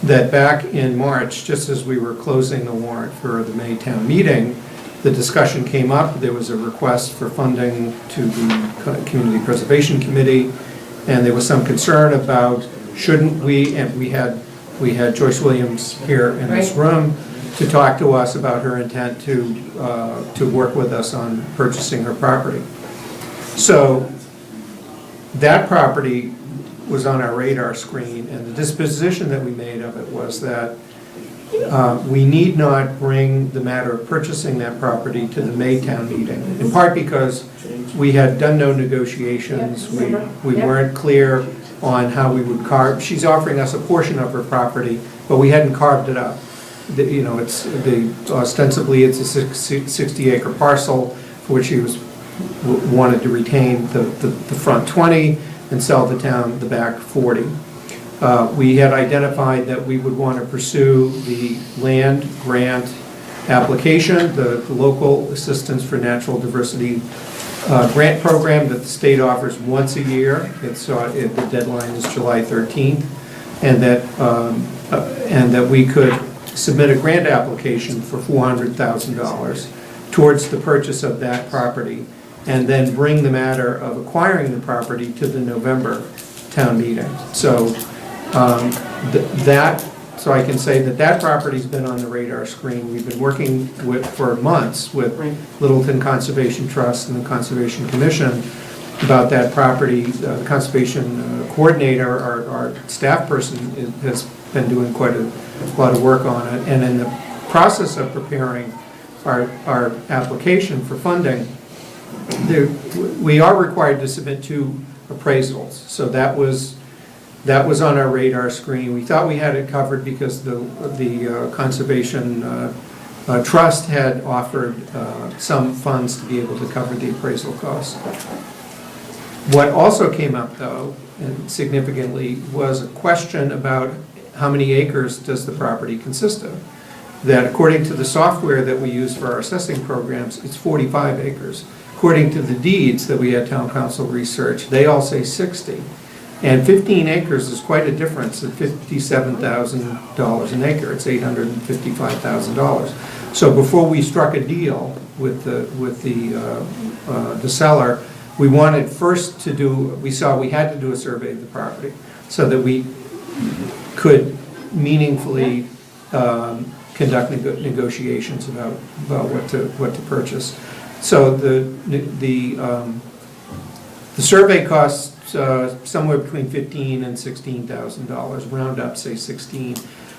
That back in March, just as we were closing the warrant for the May town meeting, the discussion came up, there was a request for funding to the Community Preservation Committee, and there was some concern about shouldn't we, and we had Joyce Williams here in this Right. room to talk to us about her intent to work with us on purchasing her property. So That property was on our radar screen, and the disposition that we made of it was that we need not bring the matter of purchasing that property to the May town meeting, in part because we had done no negotiations, we weren't clear on how we would carve, she's offering us a portion of her property, but we hadn't carved it up. You know, ostensibly, it's a 60-acre parcel for which she wanted to retain the front 20 and sell the town the back 40. We had identified that we would want to pursue the land grant application, the local assistance for natural diversity grant program that the state offers once a year. The deadline is July 13th, and that we could submit a grant application for $400,000 towards the purchase of that property, and then bring the matter of acquiring the property to the November town meeting. So so I can say that property's been on the radar screen. We've been working for months with Littleton Conservation Trust and the Conservation Commission about that property. The Conservation Coordinator, our staff person, has been doing quite a lot of work on it. And in the process of preparing our application for funding, we are required to submit 2 appraisals. So that was on our radar screen. We thought we had it covered because the Conservation Trust had offered some funds to be able to cover the appraisal costs. What also came up, though, and significantly, was a question about how many acres does the property consist of. That according to the software that we use for our assessing programs, it's 45 acres. According to the deeds that we had town council research, they all say 60. And 15 acres is quite a difference at $57,000 an acre. It's $855,000. So before we struck a deal with the seller, we wanted first to we saw we had to do a survey of the property so that we could meaningfully conduct negotiations about what to purchase. So the survey costs somewhere between $15,000 and $16,000, round up, say 16.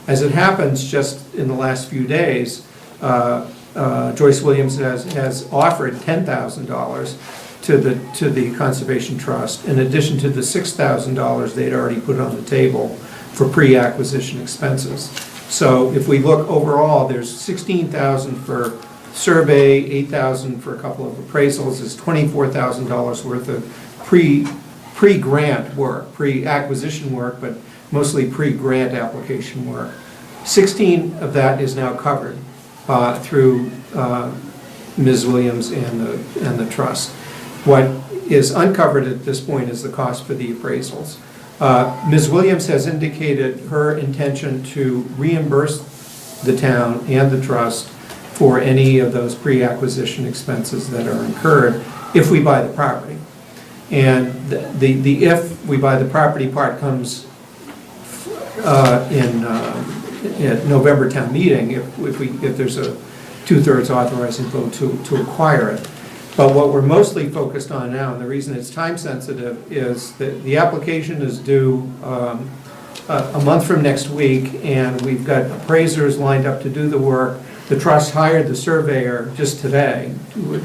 As it happens, just in the last few days, Joyce Williams has offered $10,000 to the Conservation Trust, in addition to the $6,000 they'd already put on the table for pre-acquisition expenses. So if we look overall, there's $16,000 for survey, $8,000 for a couple of appraisals, is $24,000 worth of pre-grant work, pre-acquisition work, but mostly pre-grant application work. 16 of that is now covered through Ms. Williams and the trust. What is uncovered at this point is the cost for the appraisals. Ms. Williams has indicated her intention to reimburse the town and the trust for any of those pre-acquisition expenses that are incurred if we buy the property. And the if we buy the property part comes in November town meeting, if there's a 2/3 authorizing vote to acquire it. But what we're mostly focused on now, and the reason it's time sensitive, is that the application is due a month from next week, and we've got appraisers lined up to do the work. The trust hired the surveyor just today,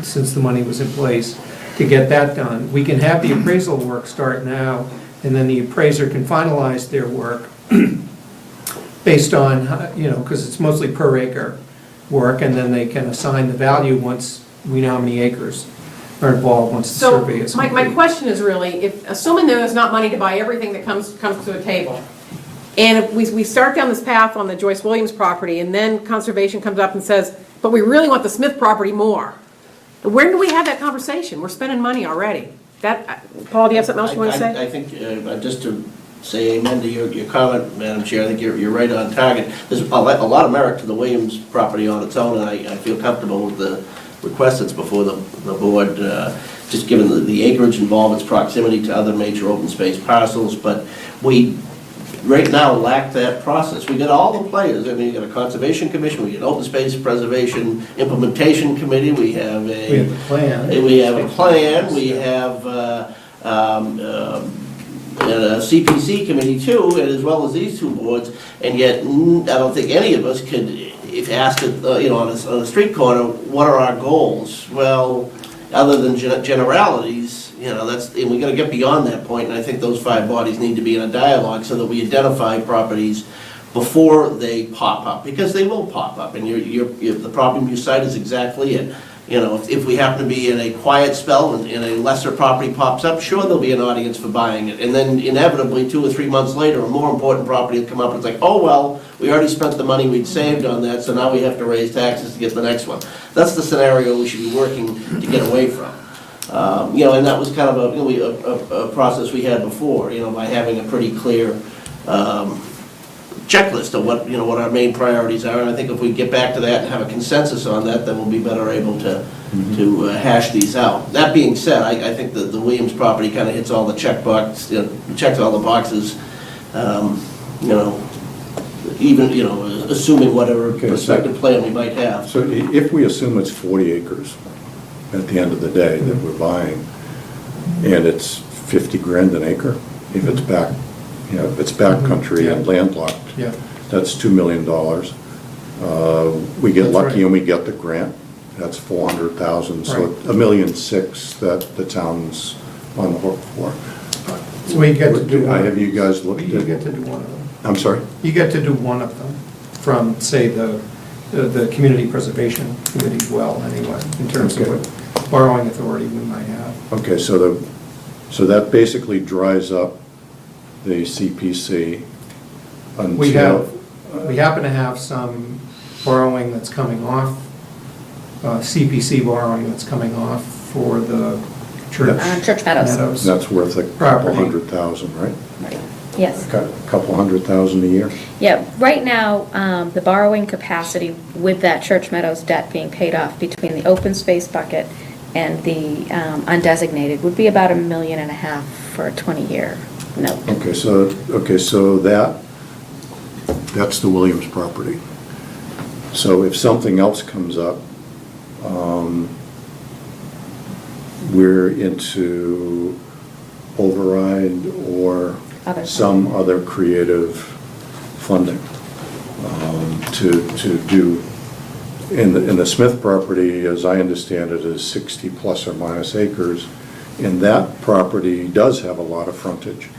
since the money was in place, to get that done. We can have the appraisal work start now, and then the appraiser can finalize their work based on, because it's mostly per acre work, and then they can assign the value once we know how many acres are involved, once the survey is complete. My question is really, assuming there's not money to buy everything that comes to a table, and if we start down this path on the Joyce Williams property, and then Conservation comes up and says, but we really want the Smith property more, where do we have that conversation? We're spending money already. Paul, do you have something else you want to say? I think, just to say amen to your comment, Madam Chair, I think you're right on target. There's a lot of merit to the Williams property on its own, and I feel comfortable with the request that's before the board, just given the acreage involved, its proximity to other major open space parcels, but we right now lack that process. We got all the players. I mean, you got a Conservation Commission, we got an Open Space Preservation Implementation Committee, we have a plan, we have and a CPC committee too, and as well as these two boards, and yet I don't think any of us could, if asked, on a street corner, what are our goals? Well, other than generalities, and we gotta get beyond that point, and I think those 5 bodies need to be in a dialogue so that we identify properties before they pop up, because they will pop up, and the problem you cite is exactly it. If we happen to be in a quiet spell and a lesser property pops up, sure, there'll be an audience for buying it. And then inevitably, 2 or 3 months later, a more important property will come up, and it's like, oh, well, we already spent the money we'd saved on that, so now we have to raise taxes to get the next one. That's the scenario we should be working to get away from. And that was kind of a process we had before, by having a pretty clear checklist of what our main priorities are, and I think if we get back to that and have a consensus on that, then we'll be better able to hash these out. That being said, I think that the Williams property kind of hits all the checks all the boxes, even, assuming whatever prospective plan we might have. So if we assume it's 40 acres at the end of the day that we're buying, and it's 50 grand an acre, if it's back, if it's backcountry and landlocked, Yeah. that's $2 million. We get That's lucky right. and we get the grant, that's 400,000, so Right. $1.6 million that the town's on the hook for. So we get to do. Have you guys looked You at? get to do one of them. I'm sorry? You get to do one of them from, say, the Community Preservation Committee well, anyway, in terms of Okay. what borrowing authority we might have. Okay, so that basically dries up the CPC until. We happen to have some borrowing that's coming off, CPC borrowing that's coming off for the church. Church Meadows. That's worth a couple Property. $100,000, right? Yes. A couple $100,000 a year? Yeah, right now, the borrowing capacity with that Church Meadows debt being paid off between the open space bucket and the undesignated would be about $1.5 million for a 20-year note. Okay, so that's the Williams property. So if something else comes up, we're into override or Other some other creative funding to do. In the Smith property, as I understand it, is 60 plus or minus acres, and that property does have a lot of frontage.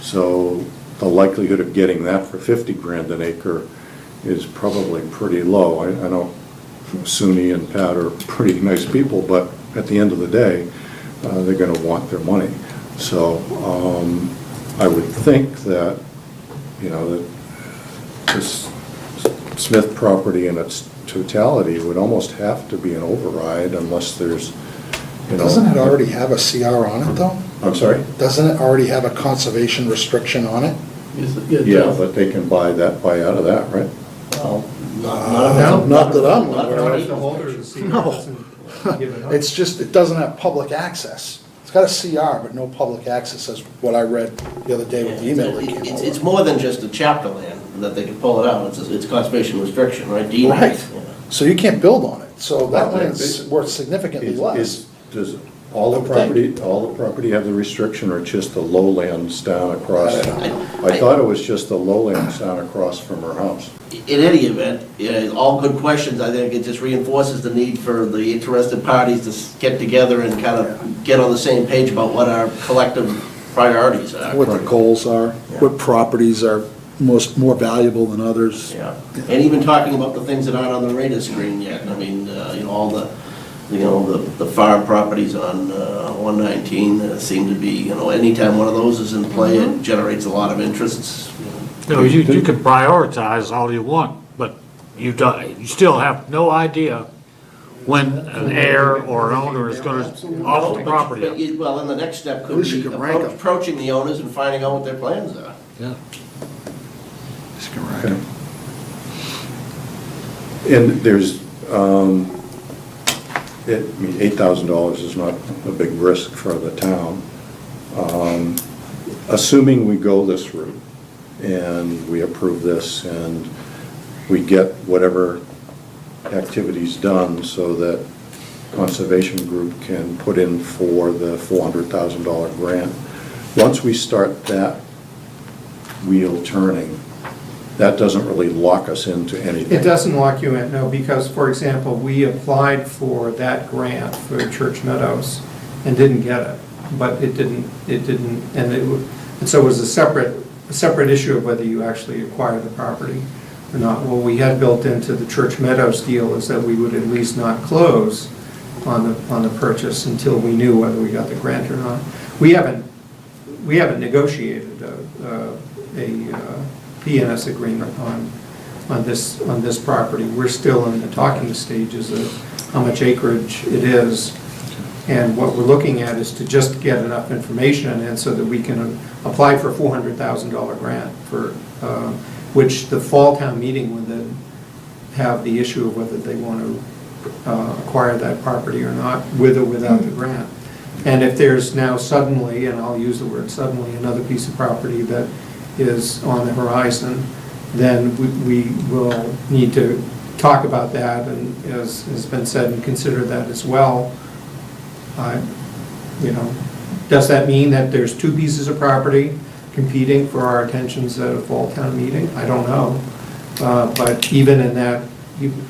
So the likelihood of getting that for 50 grand an acre is probably pretty low. I know SUNY and Pat are pretty nice people, but at the end of the day, they're going to want their money. So I would think that, that this Smith property in its totality would almost have to be an override unless there's, Doesn't it already have a CR on it, though? I'm sorry? Doesn't it already have a conservation restriction on it? Yeah, but they can buy out of that, right? Well, Not that I'm Not aware Not of. if the holder of the CR No. doesn't give it up. It's just, it doesn't have public access. It's got a CR, but no public access, is what I read the other day with the email that came It's over. more than just a chapter land that they can pull it out, it's conservation restriction, right? Deed. Right. So you can't build on it, so that Well, land's worth significantly less. Does all the property have the restriction, or just the lowlands down across? I don't know. I thought it was just the lowlands down across from her house. In any event, all good questions, I think it just reinforces the need for the interested parties to get together and kind of get on the same page about what our collective priorities are. What the goals are, what properties are more valuable than others. Yeah, and even talking about the things that aren't on the radar screen yet, I mean, all the, the farm properties on 119 seem to be, anytime one of those is in play, it generates a lot of interest. You can prioritize all you want, but you still have no idea when an heir or an owner is going to offer the property up. Well, then the next step At could least be you can rank 'em. approaching the owners and finding out what their plans are. Yeah. Okay. And there's, $8,000 is not a big risk for the town. Assuming we go this route and we approve this and we get whatever activities done so that conservation group can put in for the $400,000 grant. Once we start that wheel turning, that doesn't really lock us into anything. It doesn't lock you in, no, because, for example, we applied for that grant for Church Meadows and didn't get it, but it didn't, and so it was a separate issue of whether you actually acquired the property or not. What we had built into the Church Meadows deal is that we would at least not close on the purchase until we knew whether we got the grant or not. We haven't negotiated a PNS agreement on this property. We're still in the talking stages of how much acreage it is. And what we're looking at is to just get enough information and so that we can apply for a $400,000 grant for, which the fall town meeting would then have the issue of whether they want to acquire that property or not, with or without the grant. And if there's now suddenly, and I'll use the word suddenly, another piece of property that is on the horizon, then we will need to talk about that, and as has been said, and consider that as well. Does that mean that there's two pieces of property competing for our attentions at a fall town meeting? I don't know. But even in that,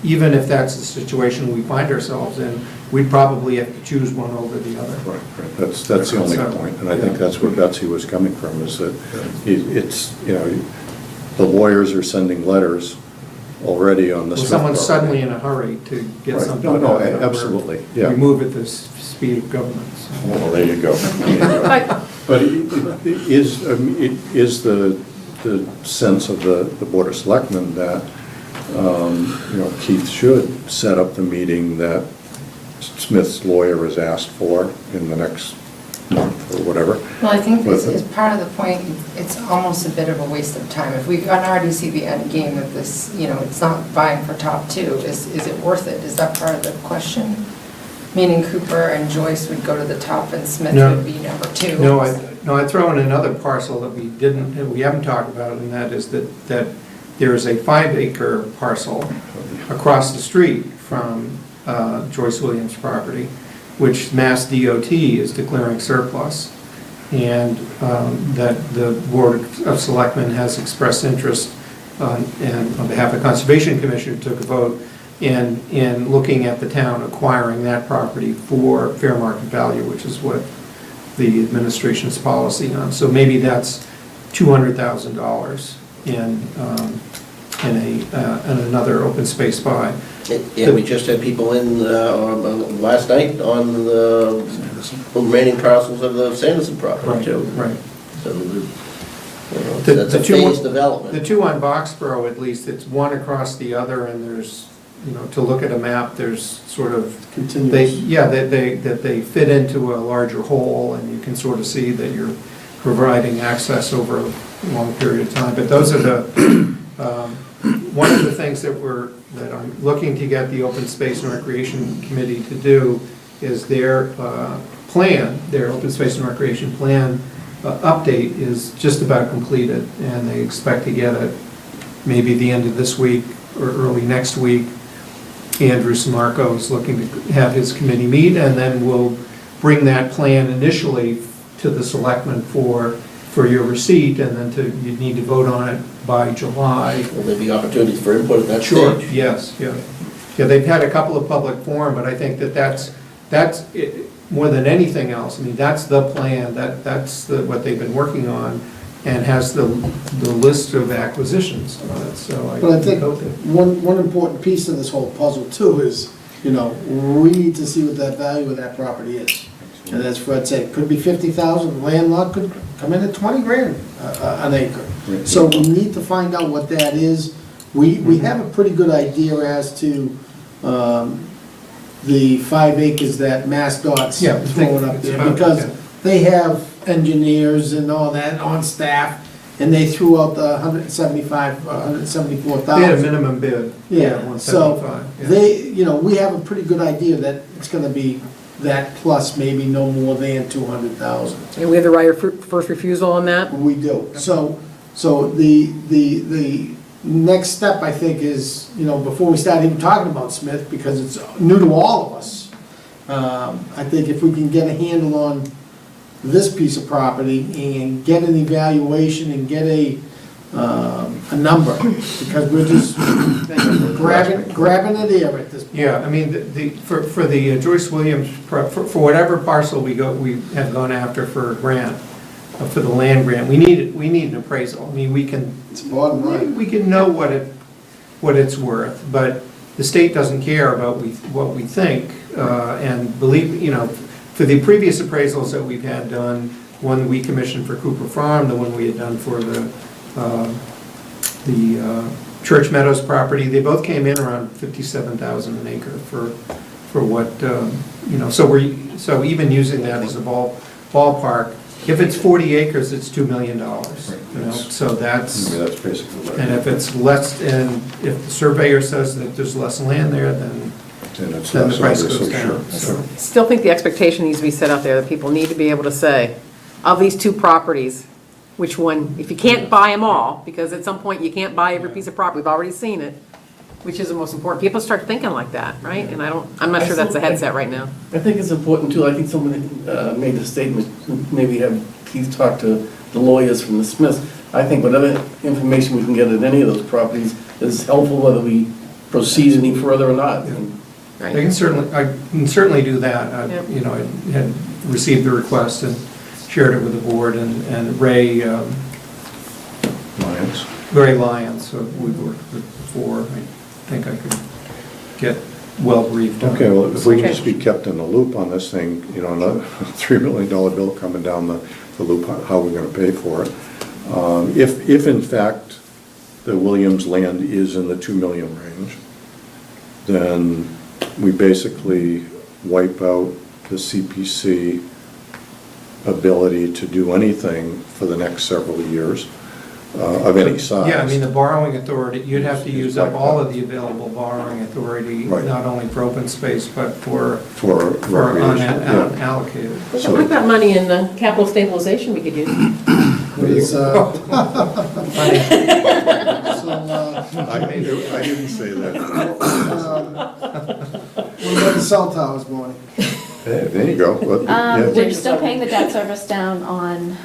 even if that's the situation we find ourselves in, we'd probably have to choose one over the other. Right. That's the only point, and I think that's where Betsy was coming from, is that it's, the lawyers are sending letters already on the Smith Someone's property. suddenly in a hurry to get Right. something. No, done, absolutely, yeah. We move at the speed of government. So. Well, there you go. But it is the sense of the Board of Selectmen that, Keith should set up the meeting that Smith's lawyer has asked for in the next month or whatever. Well, I think this But- is part of the point, it's almost a bit of a waste of time. If we can already see the end game of this, it's not vying for top two, is it worth it? Is that part of the question? Meaning Cooper and Joyce would go to the top and Smith No. would be number two? No, I'd throw in another parcel that we haven't talked about, and that is that there is a 5-acre parcel across the street from Joyce Williams' property, which Mass DOT is declaring surplus, and that the Board of Selectmen has expressed interest, and on behalf of the Conservation Commission took a vote in looking at the town acquiring that property for fair market value, which is what the administration's policy on. So maybe that's $200,000 in another open space buy. And we just had people in last night on the remaining parcels of the Sanderson property too. Right. So The- that's a the two- phased The development. two on Boxborough, at least, it's one across the other, and there's, to look at a map, there's sort of, Continuous. that they fit into a larger whole, and you can sort of see that you're providing access over a long period of time. But those are the, one of the things that I'm looking to get the Open Space and Recreation Committee to do is their plan, their Open Space and Recreation Plan update is just about completed, and they expect to get it maybe the end of this week or early next week. Andrew Samarco is looking to have his committee meet, and then we'll bring that plan initially to the selectmen for your receipt, and then you'd need to vote on it by July. Will there be opportunities for input at that Sure, stage? yes, yeah. Yeah, they've had a couple of public forum, but I think that's it, more than anything else. I mean, that's the plan, that's what they've been working on, and has the list of acquisitions on it, so I But I think hope that. one important piece of this whole puzzle too is, we need to see what that value of that property is. And as Fred said, could be 50,000, landlocked could come in at 20 grand an acre. So we need to find out what that is. We have a pretty good idea as to the 5 acres that MassDOT's Yeah, throwing up it's there, about, because yeah. they have engineers and all that on staff, and they threw out the 174,000. They had a minimum bid. Yeah, so 175. Yeah. we have a pretty good idea that it's gonna be that plus maybe no more than 200,000. And we have the right of first refusal on that? We do. So the next step, I think, is, before we start even talking about Smith, because it's new to all of us, I think if we can get a handle on this piece of property and get an evaluation and get a number, because we're just grabbing at air at this point. Yeah, I mean, for the Joyce Williams, for whatever parcel we have gone after for a grant, for the land grant, we need an appraisal. I mean, we can, It's bottom line. we can know what it's worth, but the state doesn't care about what we think. And believe, for the previous appraisals that we've had done, one we commissioned for Cooper Farm, the one we had done for the Church Meadows property, they both came in around 57,000 an acre for what, so even using that as a ballpark, if it's 40 acres, it's $2 million, so that's, That's basically what. and if it's less, and if the surveyor says that there's less land there, then It's the not price so goes sure. down, so. Still think the expectation needs to be set out there, that people need to be able to say, of these two properties, which one, if you can't buy them all, because at some point you can't buy every piece of property, we've already seen it, which is the most important. People start thinking like that, right? And I'm not sure that's the headset right now. I think it's important too, I think someone made the statement, maybe have Keith talk to the lawyers from the Smiths. I think whatever information we can get at any of those properties is helpful, whether we proceed any further or not. I can certainly do that. Yep. I had received the request and shared it with the board, and Ray Lyons, who we've worked with before, I think I could get well briefed on. Okay, well, if we can Okay. just be kept in the loop on this thing, another $3 million bill coming down the loop, how we're gonna pay for it. If in fact the Williams land is in the 2 million range, then we basically wipe out the CPC ability to do anything for the next several years of any size. Yeah, I mean, the borrowing authority, you'd have to use up all of the available borrowing authority, Right. not only for open space, but for recreation, yeah. unallocated. We've got money in the capital stabilization we could use. It's, so, I didn't say that. what about the cell towers, Bonnie? Hey, there you go. Well, yeah. We're still paying the debt service down on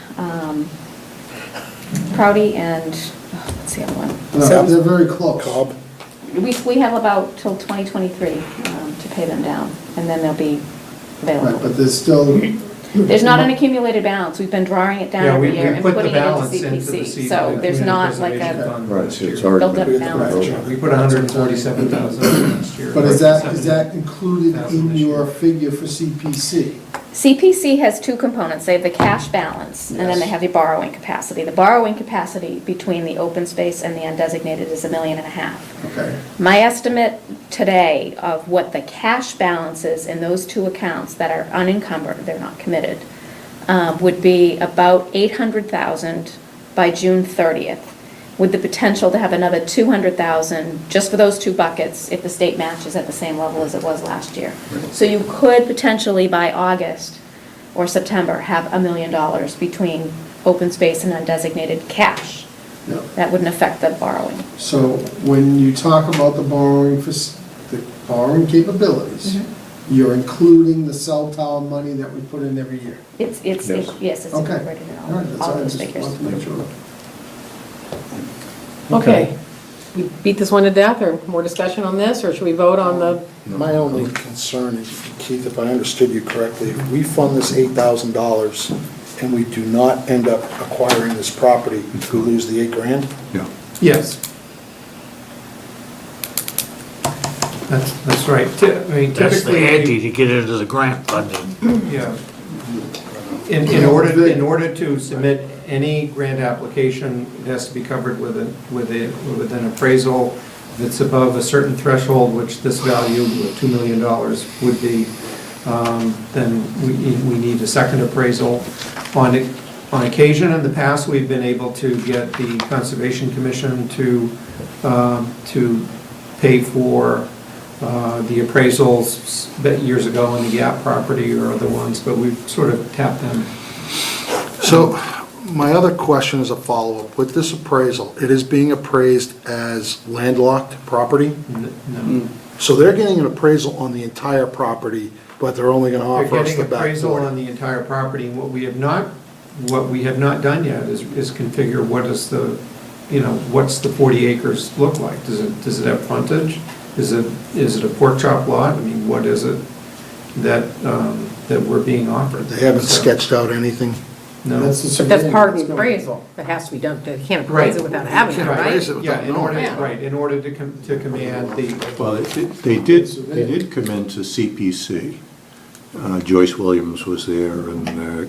Proudy and, what's the other one? No, they're very close. Cobb. We have about till 2023 to pay them down, and then they'll be Right, available. but there's still, There's not an accumulated balance, we've been drawing it down Yeah, every we year and put the putting it into balance into the CPC, so there's Community not like Preservation a Fund Right, last so it's year. already. built-up balance. We put 147,000 last year. but is that included in your figure for CPC? CPC has two components. They have the cash balance, and then they have the borrowing capacity. The borrowing capacity between the open space and the undesignated is $1.5 million. Okay. My estimate today of what the cash balance is in those two accounts that are unencumbered, they're not committed, would be about $800,000 by June 30th, with the potential to have another $200,000 just for those two buckets if the state match is at the same level as it was last year. So you could potentially by August or September have $1 million between open space and undesignated cash. Yeah. That wouldn't affect the borrowing. So when you talk about the borrowing the borrowing capabilities, you're including the cell tower money that we put in every year? Yes, it's Okay. incorporated in All right, that's all all I those just figures. want to make sure. Okay. We beat this one to death, or more discussion on this, or should we vote on the, My only concern is, Keith, if I understood you correctly, if we fund this $8,000 and we do not end up acquiring this property, we lose the $8,000? Yeah. Yes. That's right. I mean, That's the typically, ante to get into the grant funding. yeah. In order to submit any grant application, it has to be covered with an appraisal. If it's above a certain threshold, which this value of $2 million would be, then we need a second appraisal. On occasion, in the past, we've been able to get the Conservation Commission to pay for the appraisals that years ago on the Gap property or other ones, but we've sort of tapped them. So, my other question is a follow-up. With this appraisal, it is being appraised as landlocked property? No. So they're getting an appraisal on the entire property, but they're only gonna They're offer us getting the back appraisal 40. on the entire property, and what we have not done yet is configure what is the, what's the 40 acres look like? Does it have frontage? Is it a pork chop lot? I mean, what is it that we're being offered? They haven't So, sketched out anything. No. But that's part of the appraisal that has to be done. They can't appraise it without having it, Right. right? Appraise it Yeah, without knowing. in order to command the, Well, they did come into CPC. Joyce Williams was there, and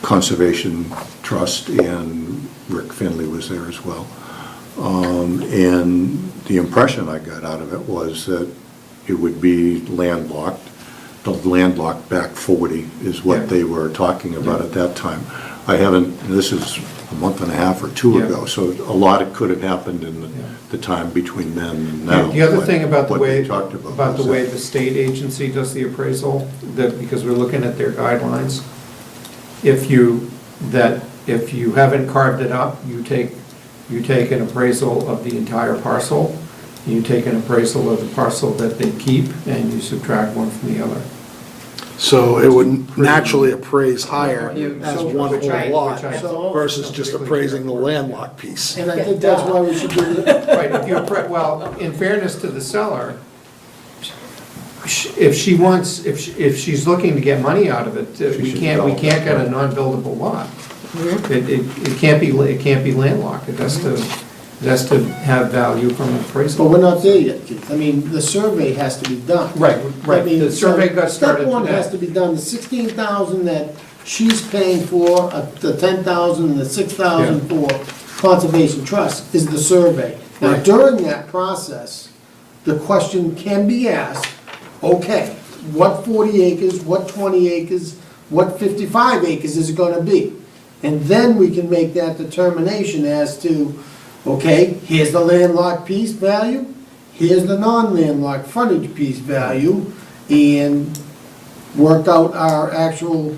Conservation Trust, and Rick Finley was there as well. And the impression I got out of it was that it would be landlocked. The landlocked back 40 is Yeah. what they were talking about at that time. I haven't, this is a month and a half or two Yeah. ago, so a lot could have happened in the time between then and now. the other thing about the What they way, talked about the was way that- the state agency does the appraisal, that, because we're looking at their guidelines, if you haven't carved it up, you take an appraisal of the entire parcel, you take an appraisal of the parcel that they keep, and you subtract one from the other. So it would naturally appraise higher as So- one Right. whole lot Which I- versus just appraising the landlocked piece. And I think that's why we should do it. Right, well, in fairness to the seller, if she wants, if she's looking to get money out of it, we can't get a non-buildable lot. It can't be landlocked, it has to have value from But appraisal. we're not there yet, Keith. I mean, the survey has to be done. Right, I mean, the survey got started Step one today. has to be done, the 16,000 that she's paying for, the 10,000 and the 6,000 for Conservation Trust is the survey. Now, Right. during that process, the question can be asked, okay, what 40 acres, what 20 acres, what 55 acres is it gonna be? And then we can make that determination as to, okay, here's the landlocked piece value, here's the non-landlocked frontage piece value, and work out our actual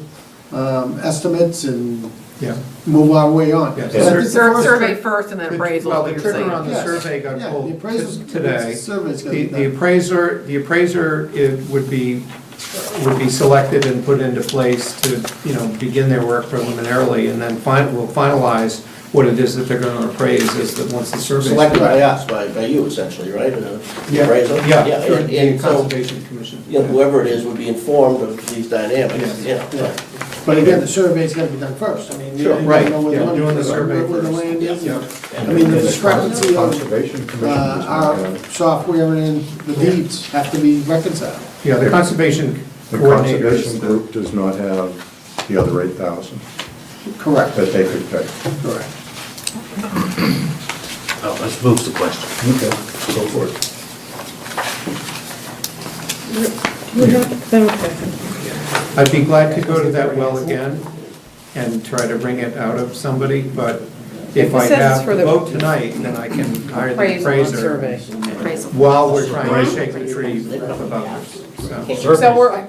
estimates and Yeah. move our way on. Yes. But I think the first- Survey first and then appraisal. Well, the you're trigger saying. on the Yes. survey got Yeah, the pulled appraisals- today. the survey's gotta The be done. the appraiser would be selected and put into place to, begin their work preliminarily, and then will finalize what it is that they're gonna appraise as the, once the survey. Selected by us, by you essentially, right? Yeah, Appraisal? yeah, through the and so, Conservation Commission. you know, whoever it is would be informed of these dynamics, Yes. yeah. But again, the survey's gotta be done first. I mean, you Sure, don't right, know where the yeah, money- doing the survey where the first. land is. Yeah. I mean, the discrepancy of Conservation Commission does our not have it. software and the deeds have to be reconciled. Yeah, the conservation The coordinator is conservation the, group does not have the other 8,000 Correct, that they could pay. correct. Oh, let's move the question. Okay, go for it. I'd be glad to go to that well again and try to wring it out of somebody, but if I It says it's have for the the- vote tonight, then I can hire the Appraisal and appraiser survey. Appraisal. while we're trying to shake the tree of others. So, So we're, I'm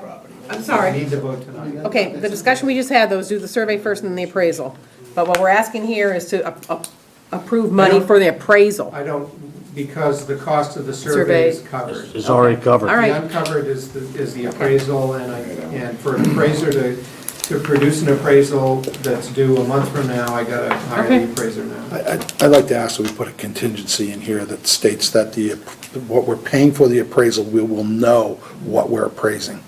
I sorry. need the vote tonight. Okay, the discussion we just had, though, is do the survey first and then the appraisal. But what we're asking here is to approve money for the appraisal. I don't, because the cost of the survey is Survey. covered. It's already covered. All right. The uncovered is the appraisal, and for an appraiser to produce an appraisal that's due a month from now, I gotta hire Okay. the appraiser now. I'd like to ask that we put a contingency in here that states that what we're paying for the appraisal, we will know what we're appraising,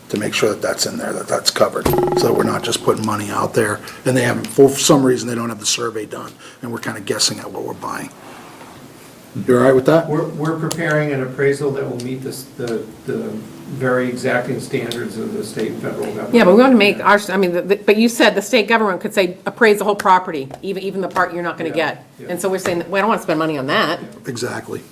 to make sure that that's in there, that that's covered, so that we're not just putting money out there, and they haven't, for some reason, they don't have the survey done, and we're kind of guessing at what we're buying. You all right with that? We're preparing an appraisal that will meet the very exacting standards of the state and federal government. Yeah, but we want to make our, I mean, but you said the state government could say appraise the whole property, even the part you're not going to Yeah, get. yeah. And so we're saying, we don't want to spend money on that. Exactly.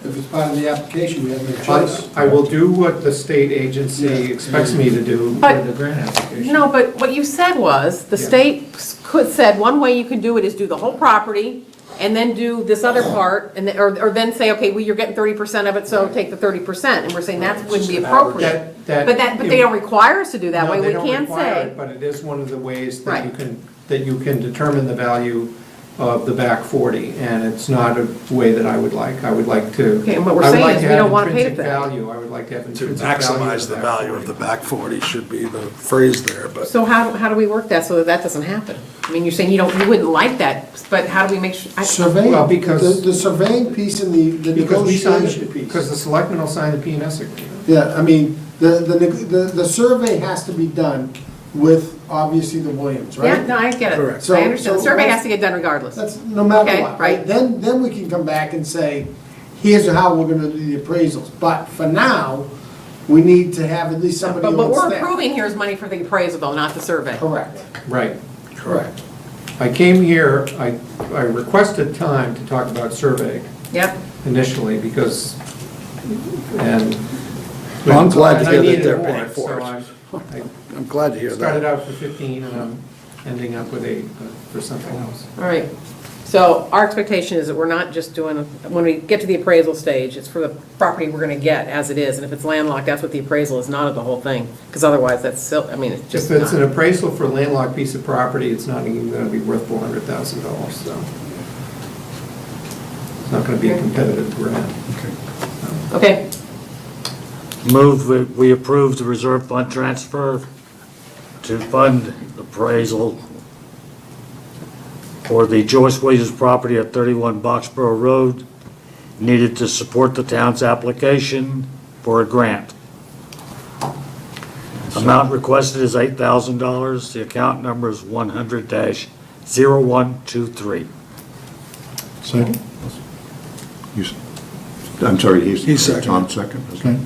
If it's part of the application, we have no choice. I will do what the state agency expects me to do But- with the grant application. No, but what you said was, the Yeah. state said one way you could do it is do the whole property, and then do this other part, and then, or then say, okay, well, you're getting 30% of it, so take the 30%, and we're saying that wouldn't be appropriate. But they don't require us to do that No, way, they we don't can require say. it, but it is one of the ways Right. that you can determine the value of the back 40, and it's not a way that I would like. I would like to. Okay, and what we're I would saying like is to we have don't wanna pay intrinsic it that. value. I would like to have To intrinsic value. maximize the value of the back 40 should be the phrase there, but So how do we work that so that that doesn't happen? I mean, you're saying you wouldn't like that, but how do we make sure? Surveying, Well, because- the surveying piece and the Because we signed, negotiation piece. because the selectmen will sign the P&S agreement. Yeah, I mean, the survey has to be done with, obviously, the Williams, right? Yeah, no, I get it. Correct. So- I understand. The so survey let's- has to get done regardless. That's no matter Okay, what, right. right? Then we can come back and say, here's how we're gonna do the appraisals. But for now, we need to have at least somebody But what on we're staff. approving here is money for the appraisal though, not the survey. Correct, Right. correct. I came here, I requested time to talk about survey Yep. initially because, and. Well, I'm glad to and I hear that needed they're more, paying for so it. I I'm glad to hear started that. out for 15 and I'm ending up with 8 for something else. All right. So our expectation is that we're not just doing, when we get to the appraisal stage, it's for the property we're gonna get as it is. And if it's landlocked, that's what the appraisal is, not of the whole thing. Because otherwise, that's still, I mean, it's just If it's an not. appraisal for a landlocked piece of property, it's not even gonna be worth $400,000, so. It's not gonna be a competitive grant. Okay, Move we approve the reserve fund transfer to fund appraisal for the Joyce Williams property at 31 Boxborough Road, needed to support the town's application for a grant. Amount requested is $8,000. The account number is 100-0123. Second? I'm sorry, He's second. Tom second? Okay.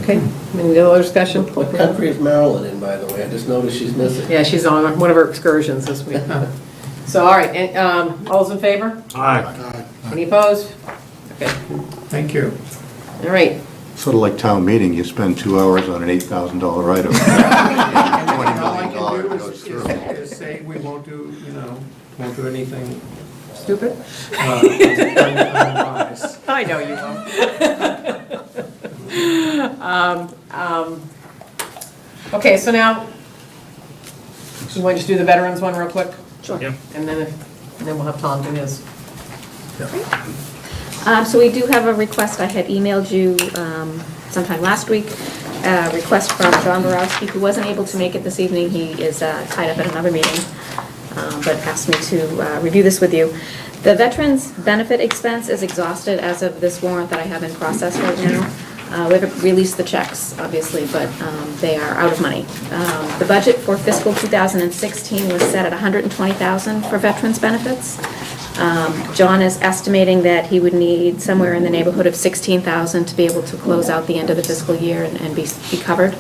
okay. Any other discussion? What country is Marilyn in, by the way? I just noticed she's missing. Yeah, she's on one of her excursions this week. So, all right, and, all those in favor? Aye. Any opposed? Okay, Thank you. all right. Sort of like town meeting, you spend 2 hours on an $8,000 item. All I $20 can do million goes through. is say we won't do, won't do anything Stupid? unwise. I know you won't. Okay, so now, you want to just do the veterans one real quick? Sure. Yep. And then we'll have Tom do his. So we do have a request, I had emailed you sometime last week, a request from John Borowski, who wasn't able to make it this evening, he is tied up at another meeting, but asked me to review this with you. The veterans' benefit expense is exhausted as of this warrant that I have in process right now. We haven't released the checks, obviously, but they are out of money. The budget for fiscal 2016 was set at $120,000 for veterans' benefits. John is estimating that he would need somewhere in the neighborhood of $16,000 to be able to close out the end of the fiscal year and be covered.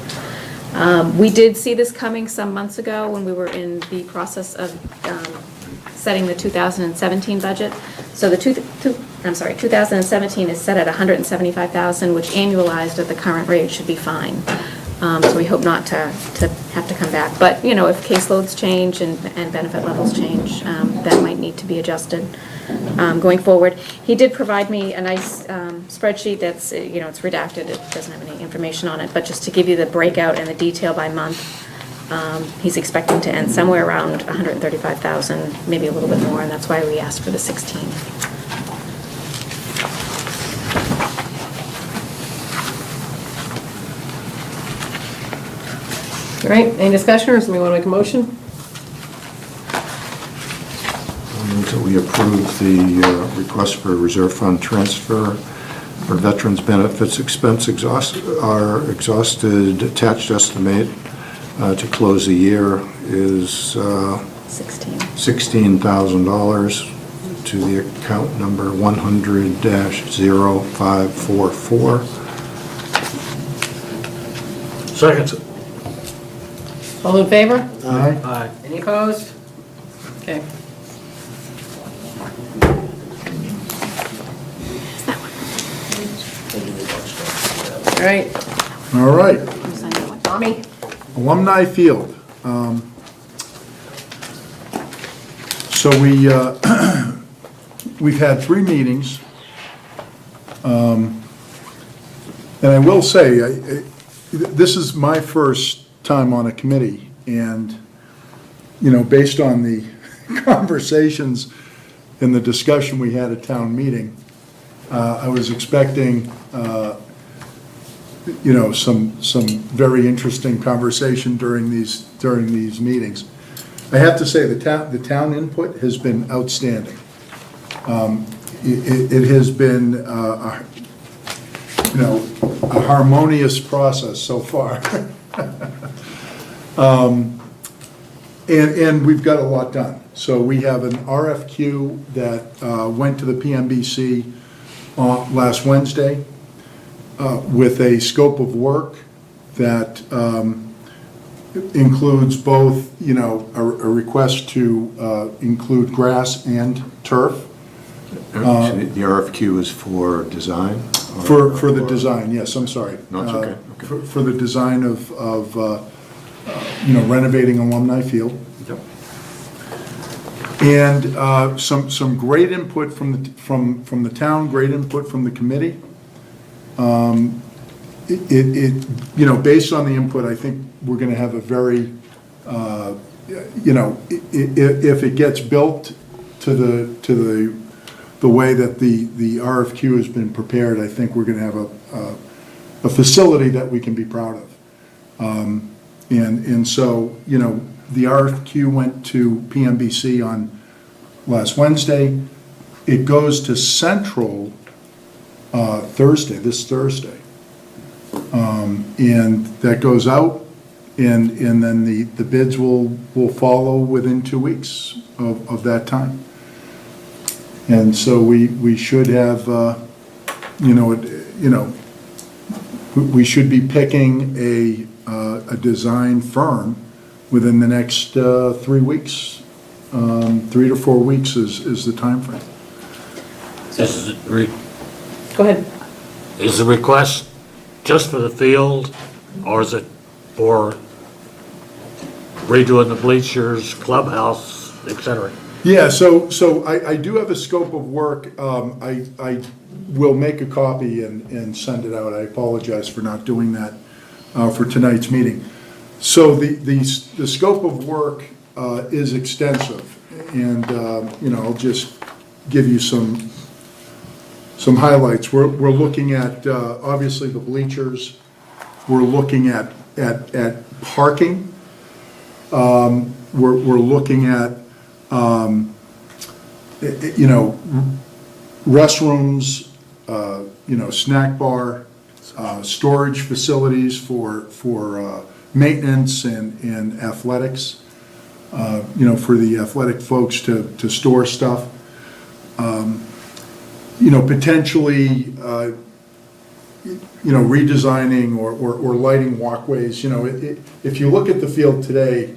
We did see this coming some months ago when we were in the process of setting the 2017 budget. So the 2017 is set at $175,000, which annualized at the current rate should be fine. So we hope not to have to come back. But, if caseloads change and benefit levels change, that might need to be adjusted going forward. He did provide me a nice spreadsheet that's, it's redacted, it doesn't have any information on it, but just to give you the breakout and the detail by month. He's expecting to end somewhere around $135,000, maybe a little bit more, and that's why we asked for the 16. All right, any discussion, or somebody want to make a motion? So we approve the request for reserve fund transfer for veterans' benefits expense exhausted. Attached estimate to close the year is 16. $16,000 to the account number 100-0544. Second. All in favor? Aye. Any opposed? Okay. All right, All right, You signed that one? Tommy? Alumni Field. So we've had 3 meetings. And I will say, this is my first time on a committee, and based on the conversations and the discussion we had at town meeting, I was expecting, some very interesting conversation during these meetings. I have to say, the town input has been outstanding. It has been, a harmonious process so far. And we've got a lot done. So we have an RFQ that went to the PMBC last Wednesday with a scope of work that includes both, a request to include grass and turf. The RFQ is for design? For the design, yes, I'm sorry. No, it's okay. Okay. For the design of renovating Alumni Field. Yep. And some great input from the town, great input from the committee. Based on the input, I think we're gonna have a very, if it gets built to the way that the RFQ has been prepared, I think we're gonna have a facility that we can be proud of. And so, the RFQ went to PMBC on last Wednesday. It goes to Central this Thursday. And that goes out, and then the bids will follow within 2 weeks of that time. And so we should have, we should be picking a design firm within the next 3 weeks. 3 to 4 weeks is the timeframe. Go ahead. Is the request just for the field, or is it for redoing the bleachers, clubhouse, et cetera? Yeah, so I do have a scope of work. I will make a copy and send it out. I apologize for not doing that for tonight's meeting. So the scope of work is extensive, and I'll just give you some highlights. We're looking at obviously the bleachers. We're looking at parking. We're looking at restrooms, snack bar, storage facilities for maintenance and athletics, for the athletic folks to store stuff. Potentially, redesigning or lighting walkways. If you look at the field today,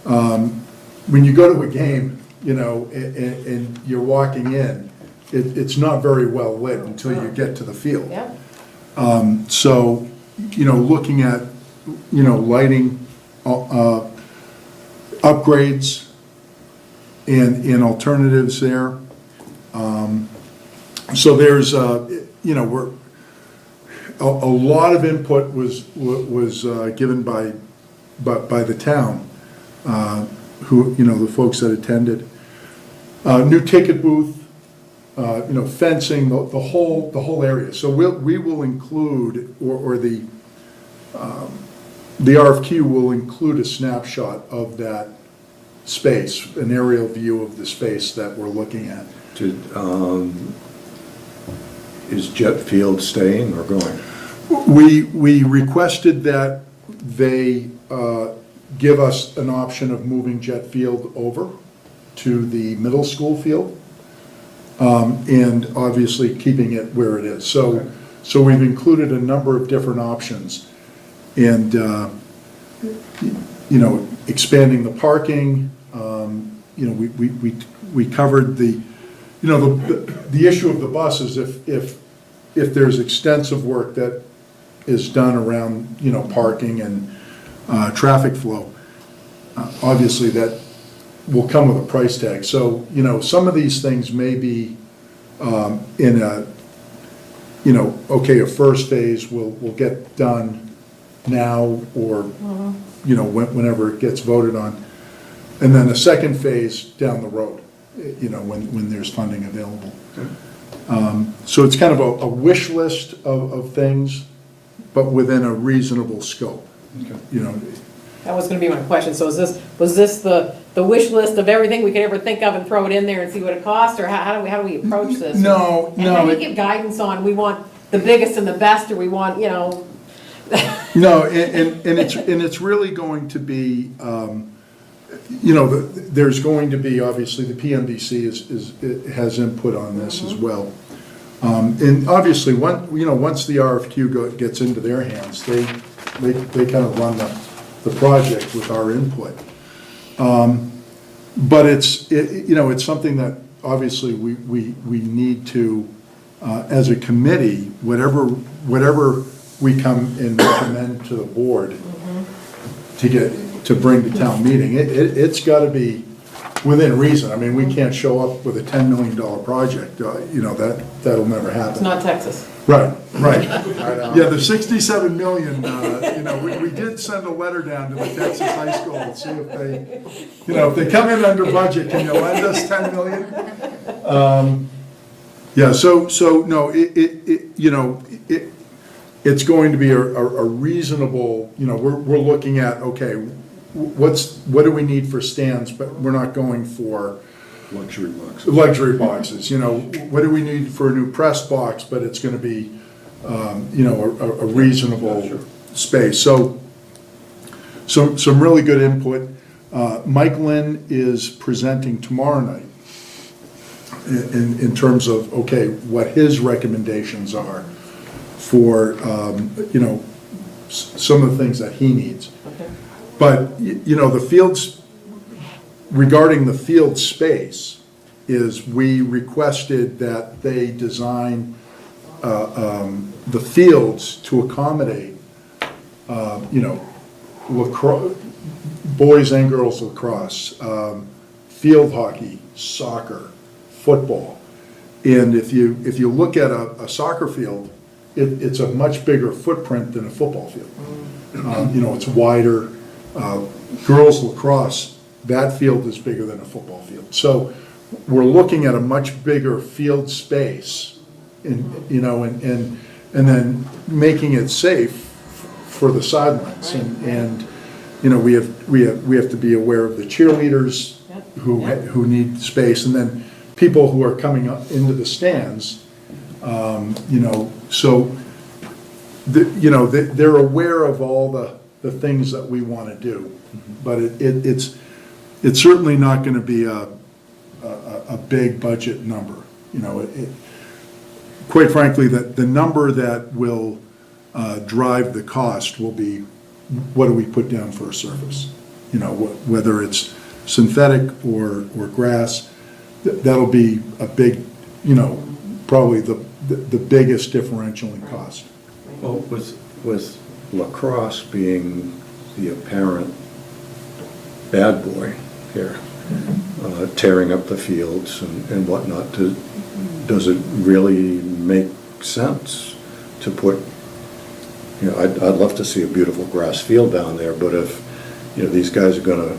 when you go to a game, and you're walking in, it's not very well lit until you get to the field. Yeah. So, looking at, lighting upgrades and alternatives there. So there's, we're, a lot of input was given by the town, who, the folks that attended. New ticket booth, fencing, the whole area. So we will include, or the RFQ will include a snapshot of that space, an aerial view of the space that we're looking at. Is Jet Field staying or going? We requested that they give us an option of moving Jet Field over to the middle school field, and obviously keeping it where it is. So we've included a number of different options, and expanding the parking. We covered the issue of the buses. If there's extensive work that is done around parking and traffic flow, obviously that will come with a price tag. So some of these things may be in a a first phase will get done now, or whenever it gets voted on. And then a second phase down the road, you know, when there's funding available. So it's kind of a wish list of things, but within a reasonable scope. You know, That was gonna be my question, so was this the wish list of everything we could ever think of and throw it in there and see what it costs, or how do we approach this? No, And how do it- you give guidance on, we want the biggest and the best, or we want, you know? No, and it's really going to be, you know, there's going to be, obviously, the PMDC has input on this as well. And obviously, once the RFQ gets into their hands, they kind of run the project with our input. But it's something that obviously we need to, as a committee, whatever we come and recommend to the board to bring to town meeting, it's got to be within reason. I mean, we can't show up with a $10 million project, that'll never happen. It's not Texas. Right. Yeah, the 67 million, we did send a letter down to the Texas high school and see if they, if they come in under budget, can you lend us 10 million? Yeah, so, no, it's going to be a reasonable, we're looking at, okay, what do we need for stands, but we're not going for Luxury boxes. luxury boxes, what do we need for a new press box, but it's gonna be, a reasonable space. So, some really good input. Mike Lynn is presenting tomorrow night in terms of, okay, what his recommendations are for, some of the things that he needs. Okay. But, the fields, regarding the field space, is we requested that they design the fields to accommodate, lacrosse, boys and girls lacrosse, field hockey, soccer, football. And if you look at a soccer field, it's a much bigger footprint than a football field. It's wider. Girls lacrosse, that field is bigger than a football field. So we're looking at a much bigger field space and then making it safe for the sidelines. And we have to be aware of the cheerleaders who need space, and then people who are coming up into the stands, so they're aware of all the things that we want to do. But it's certainly not going to be a big budget number. Quite frankly, the number that will drive the cost will be, what do we put down for a surface? Whether it's synthetic or grass, that'll be a big, probably the biggest differential in cost. Well, with lacrosse being the apparent bad boy here, tearing up the fields and whatnot, does it really make sense to put, I'd love to see a beautiful grass field down there, but if, these guys are gonna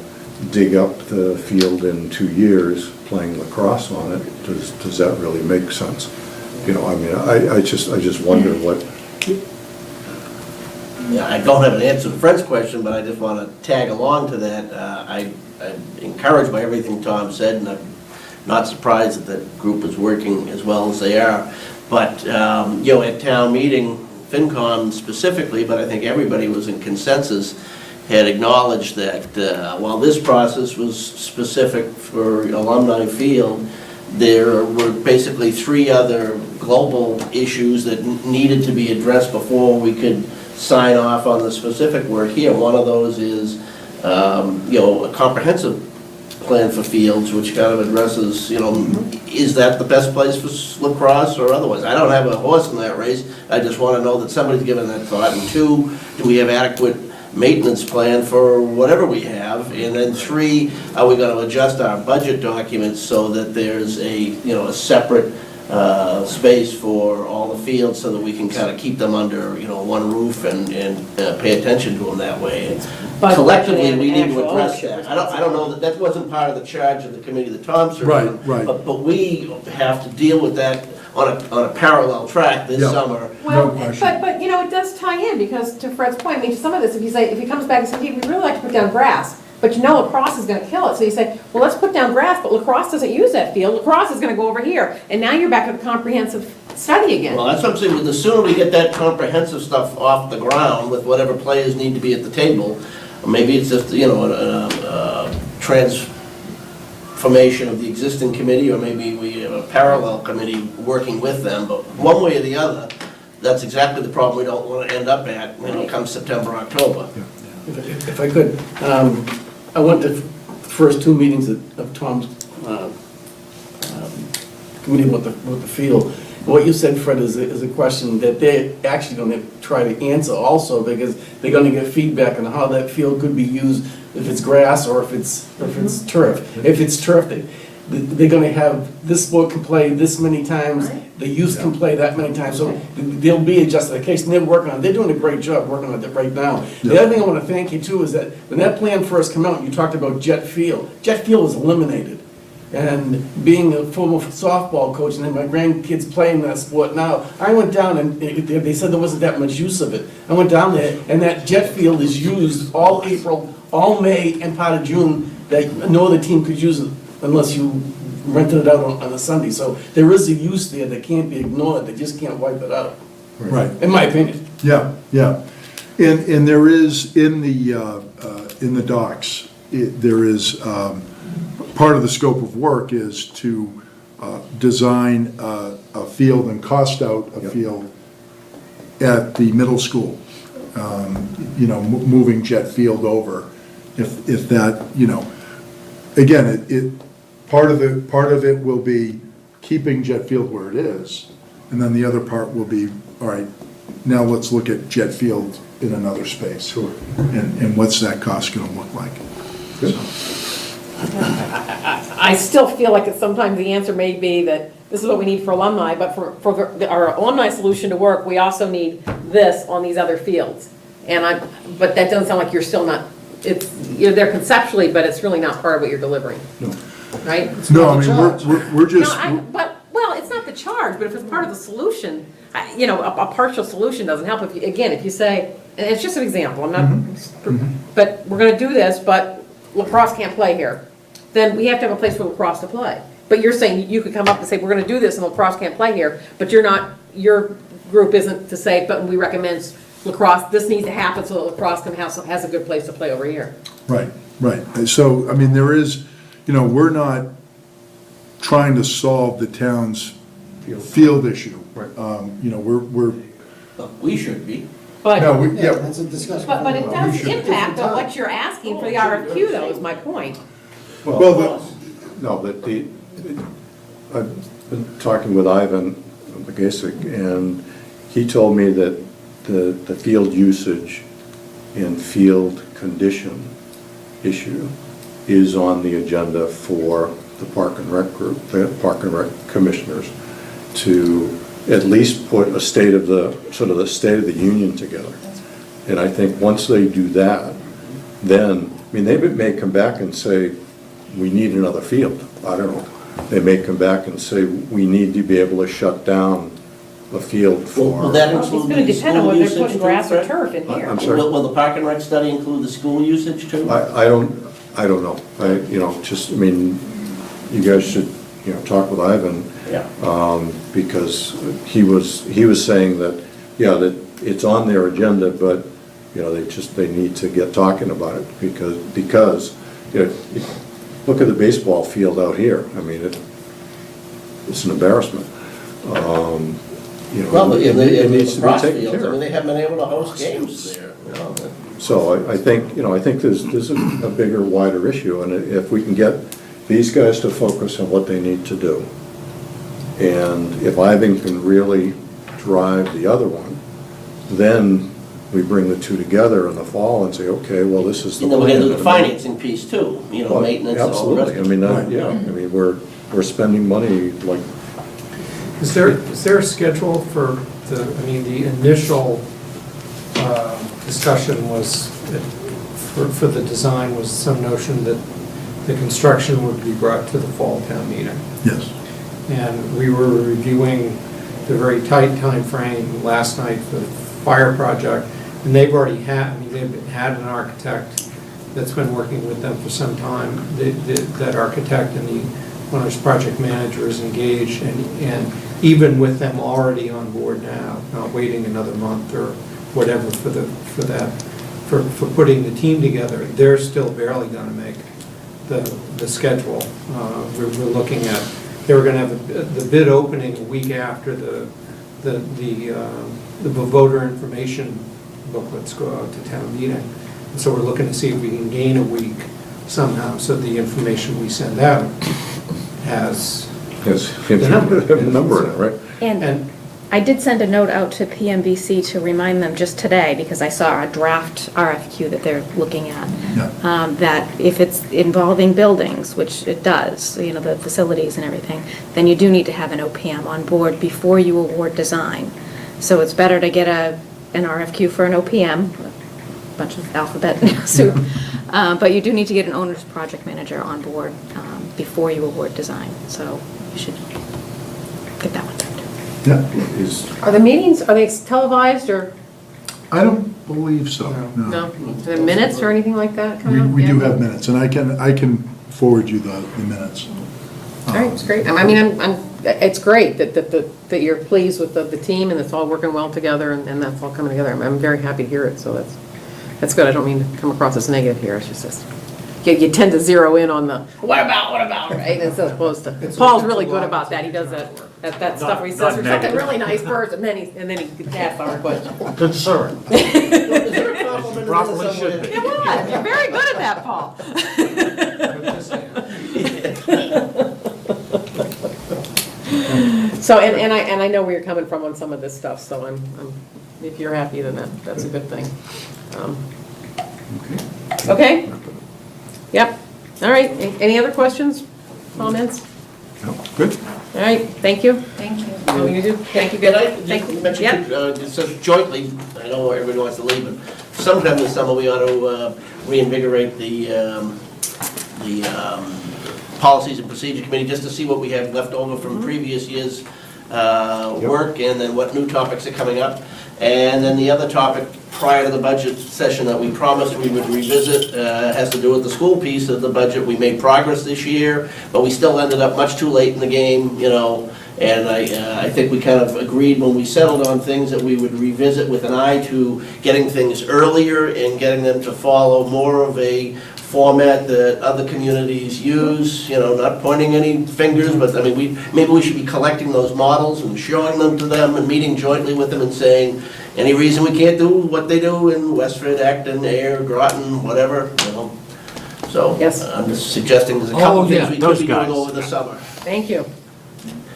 dig up the field in 2 years playing lacrosse on it, does that really make sense? I just wonder what. Yeah, I don't have an answer to Fred's question, but I just want to tag along to that. I'm encouraged by everything Tom said, and I'm not surprised that the group is working as well as they are. But, at town meeting, Fincom specifically, but I think everybody was in consensus, had acknowledged that while this process was specific for alumni field, there were basically 3 other global issues that needed to be addressed before we could sign off on the specific work here. One of those is, a comprehensive plan for fields, which kind of addresses, is that the best place for lacrosse or otherwise? I don't have a horse in that race. I just want to know that somebody's given that thought. And 2, do we have adequate maintenance plan for whatever we have? And then 3, are we going to adjust our budget documents so that there's a separate space for all the fields so that we can kind of keep them under, one roof and pay attention to them that way? budget collectively, and we need to actual address ownership that. I don't know, that wasn't part of the charge of the committee that Tom served Right, on. right. But we have to deal with that on a parallel track this Yeah. summer. Well, question. but, it does tie in, because to Fred's point, I mean, to some of this, if he comes back and says, hey, we'd really like to put down grass, but lacrosse is gonna kill it, so you say, well, let's put down grass, but lacrosse doesn't use that field, lacrosse is gonna go over here, and now you're back at the comprehensive study again. Well, that's what I'm saying, the sooner we get that comprehensive stuff off the ground with whatever players need to be at the table, maybe it's just, a transformation of the existing committee, or maybe we have a parallel committee working with them, but one way or the other, that's exactly the problem we don't want to end up at when it comes September, October. If I could, I went to the first two meetings of Tom's committee with the field. What you said, Fred, is a question that they're actually going to try to answer also, because they're going to get feedback on how that field could be used, if it's grass or if it's turf. If it's turf, they're going to have, this sport can play this many times, the youth can play that many times, so there'll be a justification. They're doing a great job working on it right now. The other thing I want to thank you too is that when that plan first came out, you talked about Jet Field. Jet Field was eliminated. And being a former softball coach, and then my grandkids playing that sport now, I went down and they said there wasn't that much use of it. I went down there, and that jet field is used all April, all May, and part of June, that no other team could use it unless you rented it out on a Sunday. So there is a use there that can't be ignored, they just can't wipe it out, Right. in my opinion. Yeah, yeah. And there is, in the docks, there is, part of the scope of work is to design a field and cost out a field at the middle school. Moving Jet Field over, if that, again, part of it will be keeping Jet Field where it is, and then the other part will be, all right, now let's look at Jet Field in another space. Sure. And what's that cost gonna look like? Good. I still feel like sometimes the answer may be that this is what we need for alumni, but for our alumni solution to work, we also need this on these other fields. But that doesn't sound like you're still not, you're there conceptually, but it's really not part of what you're delivering. No. Right? No, I mean, we're just, Well, it's not the charge, but if it's part of the solution, a partial solution doesn't help. If you say, and it's just an example, I'm not, but we're gonna do this, but lacrosse can't play here, then we have to have a place for lacrosse to play. But you're saying you could come up and say, we're gonna do this and lacrosse can't play here, but your group isn't to say, but we recommend lacrosse, this needs to happen so that lacrosse has a good place to play over here. right. So, I mean, there is, we're not trying to solve the town's field issue. Right. We're, We should be. But, no, Yeah, that's a discussion. but it does We should- impact on what you're asking for the RFQ, though, is my point. well, no, but I've been talking with Ivan Magasic, and he told me that the field usage and field condition issue is on the agenda for the Park and Rec group, the Park and Rec commissioners, to at least put a state of the State of the Union together. And I think once they do that, then, they may come back and say, we need another field. I don't know. They may come back and say, we need to be able to shut down a field for. Will that Well, it's include gonna the depend on school whether they're usage putting too, grass or Fred? turf in here. I'm sorry? Will the Park and Rec study include the school usage too? I don't know. You guys should, talk with Ivan. Yeah. Because he was saying that, that it's on their agenda, but, they need to get talking about it because, look at the baseball field out here. It's an embarrassment. Well, but it needs to be lacrosse taken fields, care of. they haven't been able to host games there. So I think there's a bigger, wider issue, and if we can get these guys to focus on what they need to do, and if Ivan can really drive the other one, then we bring the two together in the fall and say, okay, well, this is the And then plan. we're gonna do the financing piece too, maintenance and all the rest. Absolutely, we're spending money like, Is there a schedule for the initial discussion was for the design was some notion that the construction would be brought to the fall town meeting. Yes. And we were reviewing the very tight time frame last night for the fire project, and they've already had, I mean, they've had an architect that's been working with them for some time. That architect and the owner's project manager is engaged, and even with them already on board now, not waiting another month or whatever for putting the team together, they're still barely gonna make the schedule. We're looking at, they were gonna have the bid opening a week after the voter information booklets go out to town meeting. And so we're looking to see if we can gain a week somehow, so the information we send out has, Yes, have a number in it, right? And I did send a note out to PMBC to remind them just today, because I saw a draft RFQ that they're looking at, that if it's involving buildings, which it does, you know, the facilities and everything, then you do need to have an OPM on board before you award design. So it's better to get an RFQ for an OPM, a bunch of alphabet soup, but you do need to get an owner's project manager on board before you award design. So you should get that one done. Yeah. Are the meetings, are they televised or, I don't believe so, no? Are there minutes or anything like that coming up? We do Yeah. have minutes, and I can forward you the minutes. All right, it's great. I mean, it's great that you're pleased with the team and it's all working well together and that's all coming together. I'm very happy to hear it, so that's good. I don't mean to come across as negative here, it's just this. You tend to zero in on the, what about, right? As opposed to, Paul's really good about that. He does that stuff where he says, you're such a really nice person, and then he asks our question. Concern. Is there a compliment in Properly this should somewhere? be. It was, you're very good at that, Paul. So, and I know where you're coming from on some of this stuff, so I'm if you're happy, then that's a good thing. Okay? Yep. All right. Any other questions, comments? No, good. All right, thank you. Thank you. What will you do? Thank you, Can good. I, Thank you mentioned, Yep. it says jointly, I know everybody wants to leave, but sometime this summer, we ought to reinvigorate the Policies and Procedure Committee, just to see what we have left over from previous years' work, and then what new topics are coming up. And then the other topic prior to the budget session that we promised we would revisit has to do with the school piece of the budget. We made progress this year, but we still ended up much too late in the game, you know, and I think we kind of agreed when we settled on things that we would revisit with an eye to getting things earlier and getting them to follow more of a format that other communities use, you know, not pointing any fingers, but I mean, maybe we should be collecting those models and showing them to them and meeting jointly with them and saying, any reason we can't do what they do in Westford, Acton, Ayer, Groton, whatever, you know? So, Yes. I'm just suggesting there's a couple Oh, of yeah, things we those could be doing guys. over the summer. Thank you.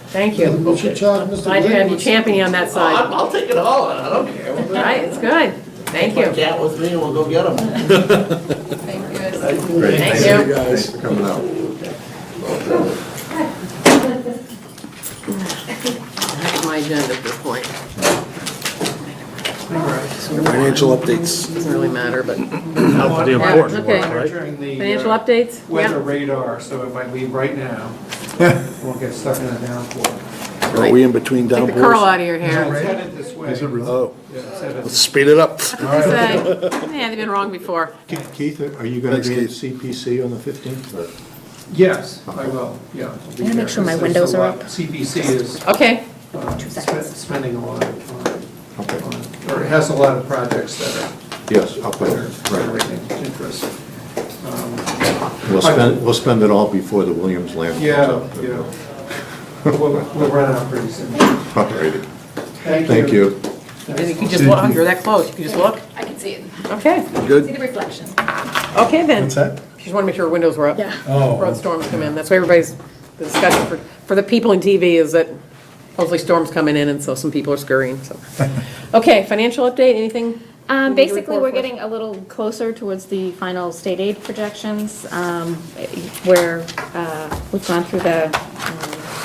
Thank you. We should charge Mr. Glad to have you Glenn. champion on that Oh, side. I'll take it all, I don't care. All right, it's good. Thank Take my you. cat with me and we'll go get them. Thank you guys. Great, Thank thank you. you guys for coming out. That's my agenda at this point. Financial updates. Doesn't really matter, but. Now for the important okay. one, right? monitoring the Financial updates? weather Yeah. radar, so if I leave right now, won't get stuck in a downpour. Are we in between Take the curl downpours? out of your hair. It's headed this way. Is it really? Oh, Yeah, it's headed- let's speed it up. Say, yeah, they've been wrong before. Keith, are you going Thanks, to be at Keith. CPC on the 15th? Yes, I will, yeah. I'll be I'm gonna make there. sure my There's windows a are lot- up. CPC is Okay, spending a lot of time Okay. on, or it has a lot of projects that Yes, up are there, right. generating interest. We'll spend it all before the Williams land comes Yeah, up. yeah. We'll run out pretty soon. All righty. Thank you. and you can just look, you're that close, you can just look. I can see it. Okay, See Good? the reflection. okay then. What's that? Just want to make sure windows were up. Yeah. Before the storms come in. That's why everybody's, the discussion for the people in TV is that hopefully storms coming in and so some people are scurrying, so. Okay, financial update, anything? Basically, we're getting a little closer towards the final state aid projections, where we've gone through the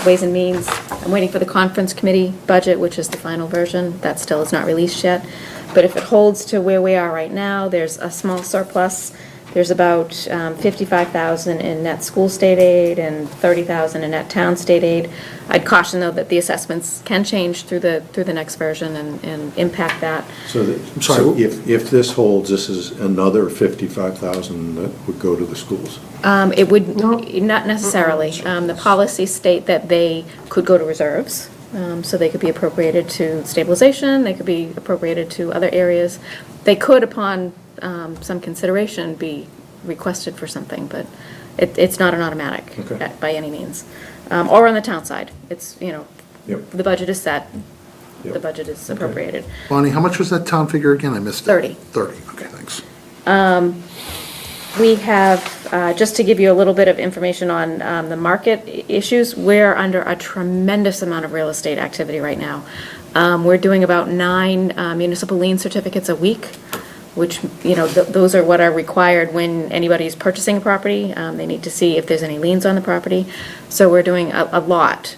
Ways and Means I'm waiting for the conference committee budget, which is the final version. That still is not released yet. But if it holds to where we are right now, there's a small surplus. There's about 55,000 in net school state aid and 30,000 in net town state aid. I'd caution, though, that the assessments can change through the next version and impact that. So if this holds, this is another 55,000 that would go to the schools? It would, not necessarily. The policies state that they could go to reserves, so they could be appropriated to stabilization, they could be appropriated to other areas. They could, upon some consideration, be requested for something, but it's not an automatic Okay. by any means. Or on the town side, it's, Yep. the budget is set, the Yep. budget is appropriated. Bonnie, how much was that town figure again? I missed it. 30. 30, okay, thanks. We have, just to give you a little bit of information on the market issues, we're under a tremendous amount of real estate activity right now. We're doing about 9 municipal lien certificates a week, which, those are what are required when anybody's purchasing a property. They need to see if there's any liens on the property. So we're doing a lot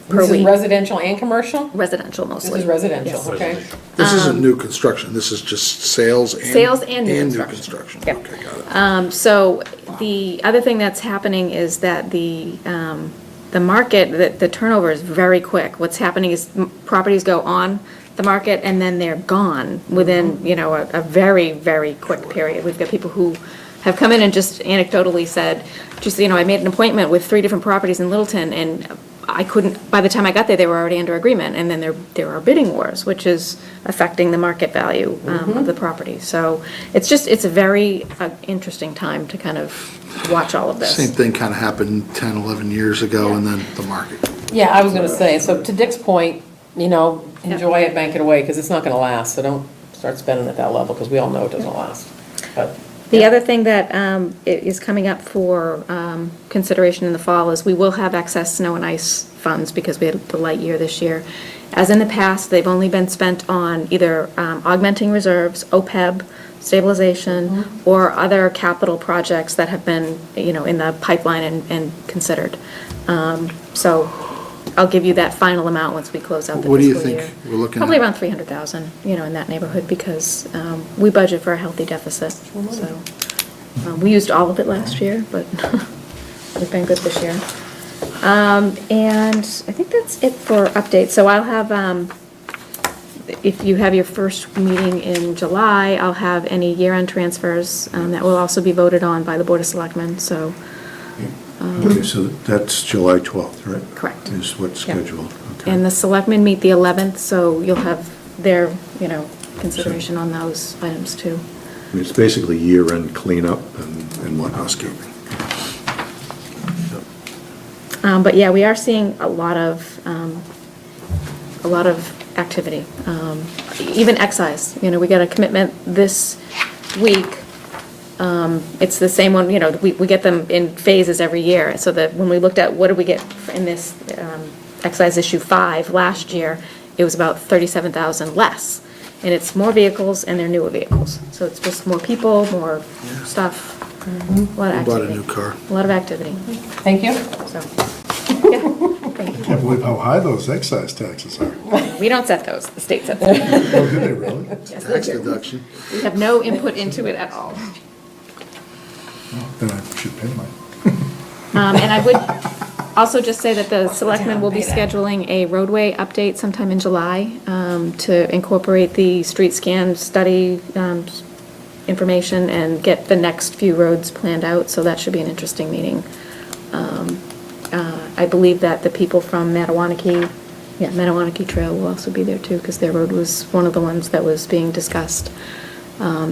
per This is week. residential and commercial? Residential mostly. This is residential, Yes. okay? This isn't new construction, this is just sales and... Sales and new construction. Yep. Okay, got it. So the other thing that's happening is that the market, the turnover is very quick. What's happening is properties go on the market and then they're gone within, a very, very quick period. We've got people who have come in and just anecdotally said, I made an appointment with 3 different properties in Littleton and I couldn't, by the time I got there, they were already under agreement, and then there are bidding wars, which is affecting the market value of the property. So it's a very interesting time to kind of watch all of this. Same thing kind of happened 10, 11 years ago, and then the market. Yeah, I was gonna say, so to Dick's point, enjoy it, bank it away, because it's not gonna last, so don't start spending at that level, because we all know it doesn't last. But The other thing that is coming up for consideration in the fall is we will have excess snow and ice funds because we had the light year this year. As in the past, they've only been spent on either augmenting reserves, OPEB, stabilization, or other capital projects that have been, in the pipeline and considered. So I'll give you that final amount once we close out the What do you fiscal year. think we're looking Probably at? around 300,000, in that neighborhood, because we budget for a healthy deficit, so. We used all of it last year, but we've been good this year. And I think that's it for updates. So I'll have, if you have your first meeting in July, I'll have any year-end transfers that will also be voted on by the Board of Selectmen, so. Okay, so that's July 12th, right? Correct. Is what's Yep. scheduled. Okay. And the selectmen meet the 11th, so you'll have their, consideration on those items too. I mean, it's basically year-end cleanup and whatnot. Housekeeping. But yeah, we are seeing a lot of activity. Even excise, we got a commitment this week. It's the same one, we get them in phases every year, so that when we looked at what did we get in this excise issue 5 last year, it was about 37,000 less. And it's more vehicles and they're newer vehicles. So it's just more people, more stuff, a lot of Bought a activity. new car. A lot of activity, thank you. so, yeah, thank you. Can't believe how high those excise taxes are. We don't set those, the state sets them. Oh, do they really? Yes, they Tax do. deduction. We have no input into it at all. Then I should pay mine. And I would also just say that the selectmen will be scheduling a roadway update sometime in July to incorporate the street scan study information and get the next few roads planned out, so that should be an interesting meeting. I believe that the people from Mattawanakee Trail will also be there too, because their road was one of the ones that was being discussed.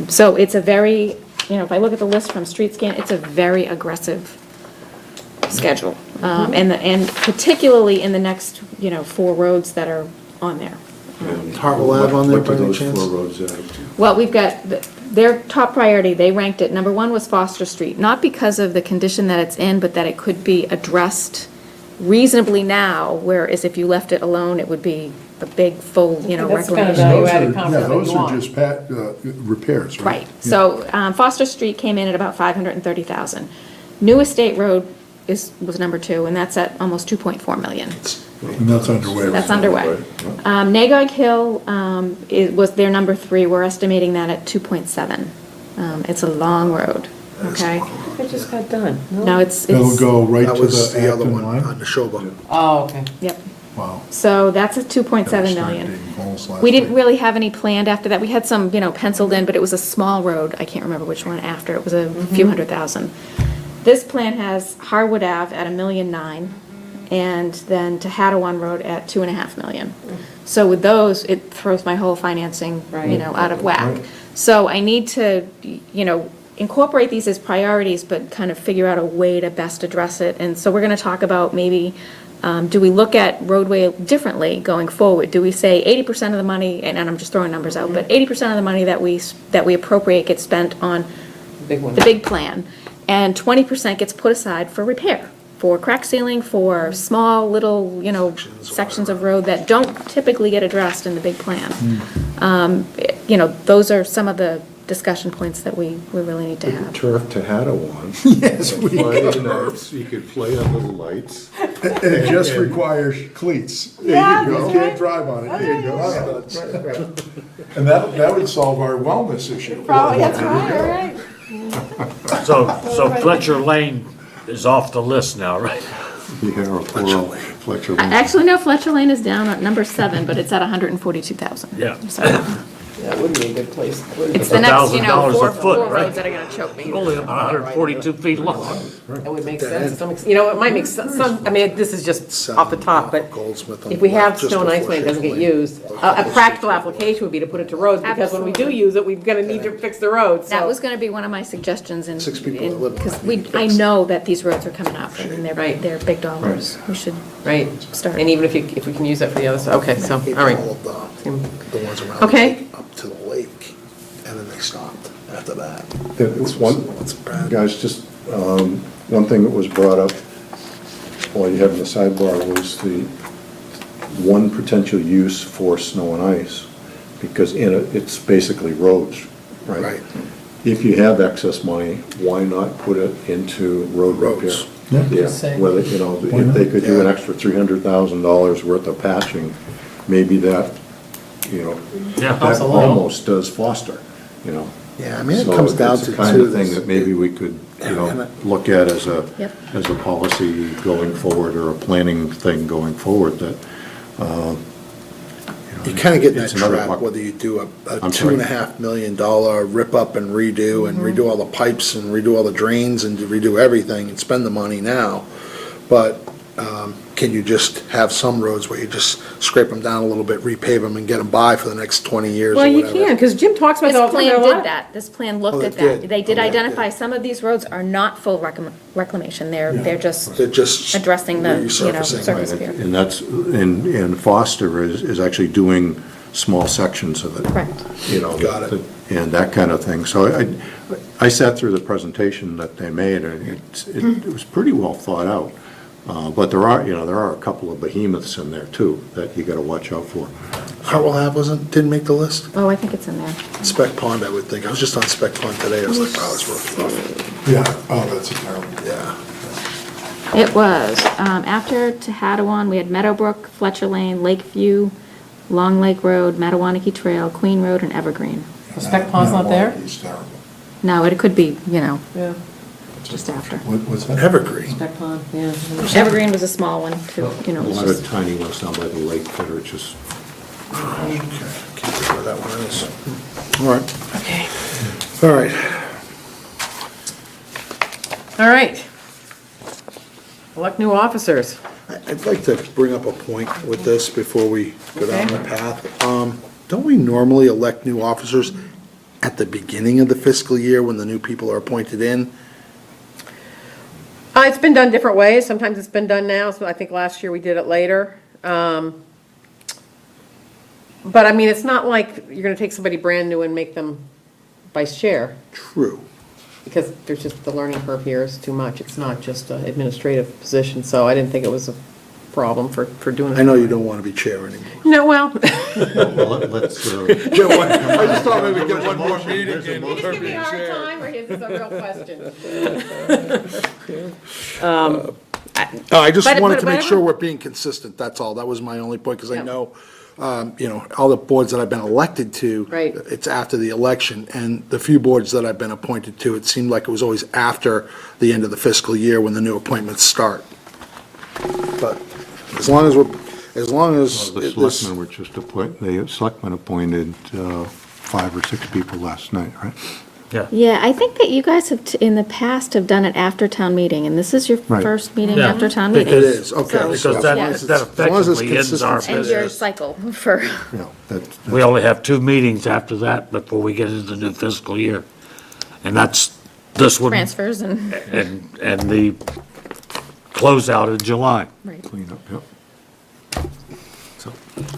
So it's a very, if I look at the list from street scan, it's a very aggressive schedule. And particularly in the next, 4 roads that are on there. Hartwell Ave on there What by do any those chance? 4 roads at? Well, we've got, their top priority, they ranked it, number 1 was Foster Street, not because of the condition that it's in, but that it could be addressed reasonably now, whereas if you left it alone, it would be a big, full, That's kind of reclamation. value-added Yeah, concept that those you are want. just repairs, right? Right, so Foster Street came in at about 530,000. New Estate Road was number 2, and that's at almost 2.4 million. And that's underway. That's underway. Nagog Hill was their number 3. We're estimating that at 2.7. It's a long road, okay? It just got done. No, it's, It'll go right That to was the the other Acton one line? on the Neshoba. Oh, okay. yep. Wow. So that's at 2.7 Started million. digging holes last We didn't week. really have any planned after that. We had some, penciled in, but it was a small road. I can't remember which one after. It was a few $100,000. This plan has Harwood Ave at $1.9 million, and then Tehadawon Road at $2.5 million. So with those, it throws my whole financing, out of whack. So I need to, incorporate these as priorities, but kind of figure out a way to best address it. And so we're gonna talk about maybe, do we look at roadway differently going forward? Do we say 80% of the money, and I'm just throwing numbers out, but 80% of the money that we appropriate gets spent on Big one. the big plan, and 20% gets put aside for repair, for crack sealing, for small little, sections of road that don't typically get addressed in the big plan. Those are some of the discussion points that we really need to have. Turf Tehadawon. Yes, we Friday nights, you could play under the lights. It just requires cleats. There you go. You can't drive on it. There you go. And that would solve our wellness issue. Probably, that's right, all right. So Fletcher Lane is off the list now, right? Yeah, or Fletcher Lane. Actually, no, Fletcher Lane is down at number 7, but it's at 142,000. Yeah. So That would be a good place. it's the next, $1,000 a four foot, right? roads that are gonna choke me. Only about 142 feet long. That would make sense. to some ex- It might make some, I mean, this is just off the top, but Goldsmith on if we the have left, just stone ice before when it doesn't get Sheffield. used, a practical application would be to put it to roads, because when we do use it, we're gonna need to fix the roads, That so. was gonna be one of my suggestions in. 6 people that live in Because that I know that these roads are coming up, and Right. they're big dollars. We should Right, start. and even if we can use that for the other side, okay, so, all right. All of the ones around the Okay. lake up to the lake, and then they stopped after that. It's one, It's bad. guys, just, one thing that was brought up while you had the sidebar was the one potential use for snow and ice, because it's basically roads, right? Right. If you have excess money, why not put it into road repair? Roads. Yeah, Say. whether, if they could do an extra $300,000 worth of patching, maybe that, Yeah. that almost does foster, Yeah, I mean, it So comes down it's to. the kind of too, thing this- that maybe we could, Yeah. look at as a, Yep. as a policy going forward, or a planning thing going forward, that, You kind of get in that it's another trap, buck- whether you do a I'm sorry. $2.5 million rip up and redo, and redo all the pipes, and redo all the drains, and redo everything, and spend the money now. But can you just have some roads where you just scrape them down a little bit, repave them, and get them by for the next 20 years or Well, you whatever? can, because Jim talks about This that. plan did that. This plan looked Oh, at it that. did? They did Oh, yeah, identify yeah. some of these roads are not full reclamation. They're just They're just addressing the, resurfacing. surface right, area. and that's, and Foster is actually doing small sections of it. Correct. Got it. And that kind of thing. So I sat through the presentation that they made, and it was pretty well thought out. But there are a couple of behemoths in there too, that you gotta watch out for. Hartwell Ave didn't make the list? Oh, I think it's in there. Spec Pond, I would think. I was just on Spec Pond today. I was like, wow, it's rough. Yeah, oh, that's a terrible. Yeah. It was, after Tehadawon, we had Meadowbrook, Fletcher Lane, Lakeview, Long Lake Road, Mattawanakee Trail, Queen Road, and Evergreen. Spec Pond's not there? It's terrible. No, it could be, Yeah. just after. What's that? Evergreen. Spec Pond, yeah. Evergreen was a small one, too, A lot of tiny ones down by the lake that are just, Okay, can't remember where that one is. All right. Okay. All right. All right. Elect new officers. I'd like to bring up a point with this before we go down the Okay. path. Don't we normally elect new officers at the beginning of the fiscal year when the new people are appointed in? It's been done different ways. Sometimes it's been done now, so I think last year we did it later. But I mean, it's not like you're gonna take somebody brand new and make them vice chair, True. because there's just, the learning curve here is too much. It's not just an administrative position, so I didn't think it was problem for doing it. I know you don't want to be chair anymore. No, well, Well, let's, I just thought maybe get one more meeting in. you just give me a hard time, or is this a real question? I just But- wanted but- to make but- sure we're being consistent, that's all. That was my only point, because I know, all the boards that I've been elected to. Right. It's after the election, and the few boards that I've been appointed to, it seemed like it was always after the end of the fiscal year when the new appointments start. But as long as the this, selectmen were just the selectmen appointed 5 or 6 people last night, right? Yeah, I think that you guys have, in the past, have done it after town meeting, and this is your Right. first meeting Yeah. after town it meeting. is, okay. So- Because So that as that long as it's effectively ends our consistent. And your business. cycle for, You know, We only have 2 meetings after that before we get into the new fiscal year. And that's this one transfers and, and the closeout in July. right. clean up, yep.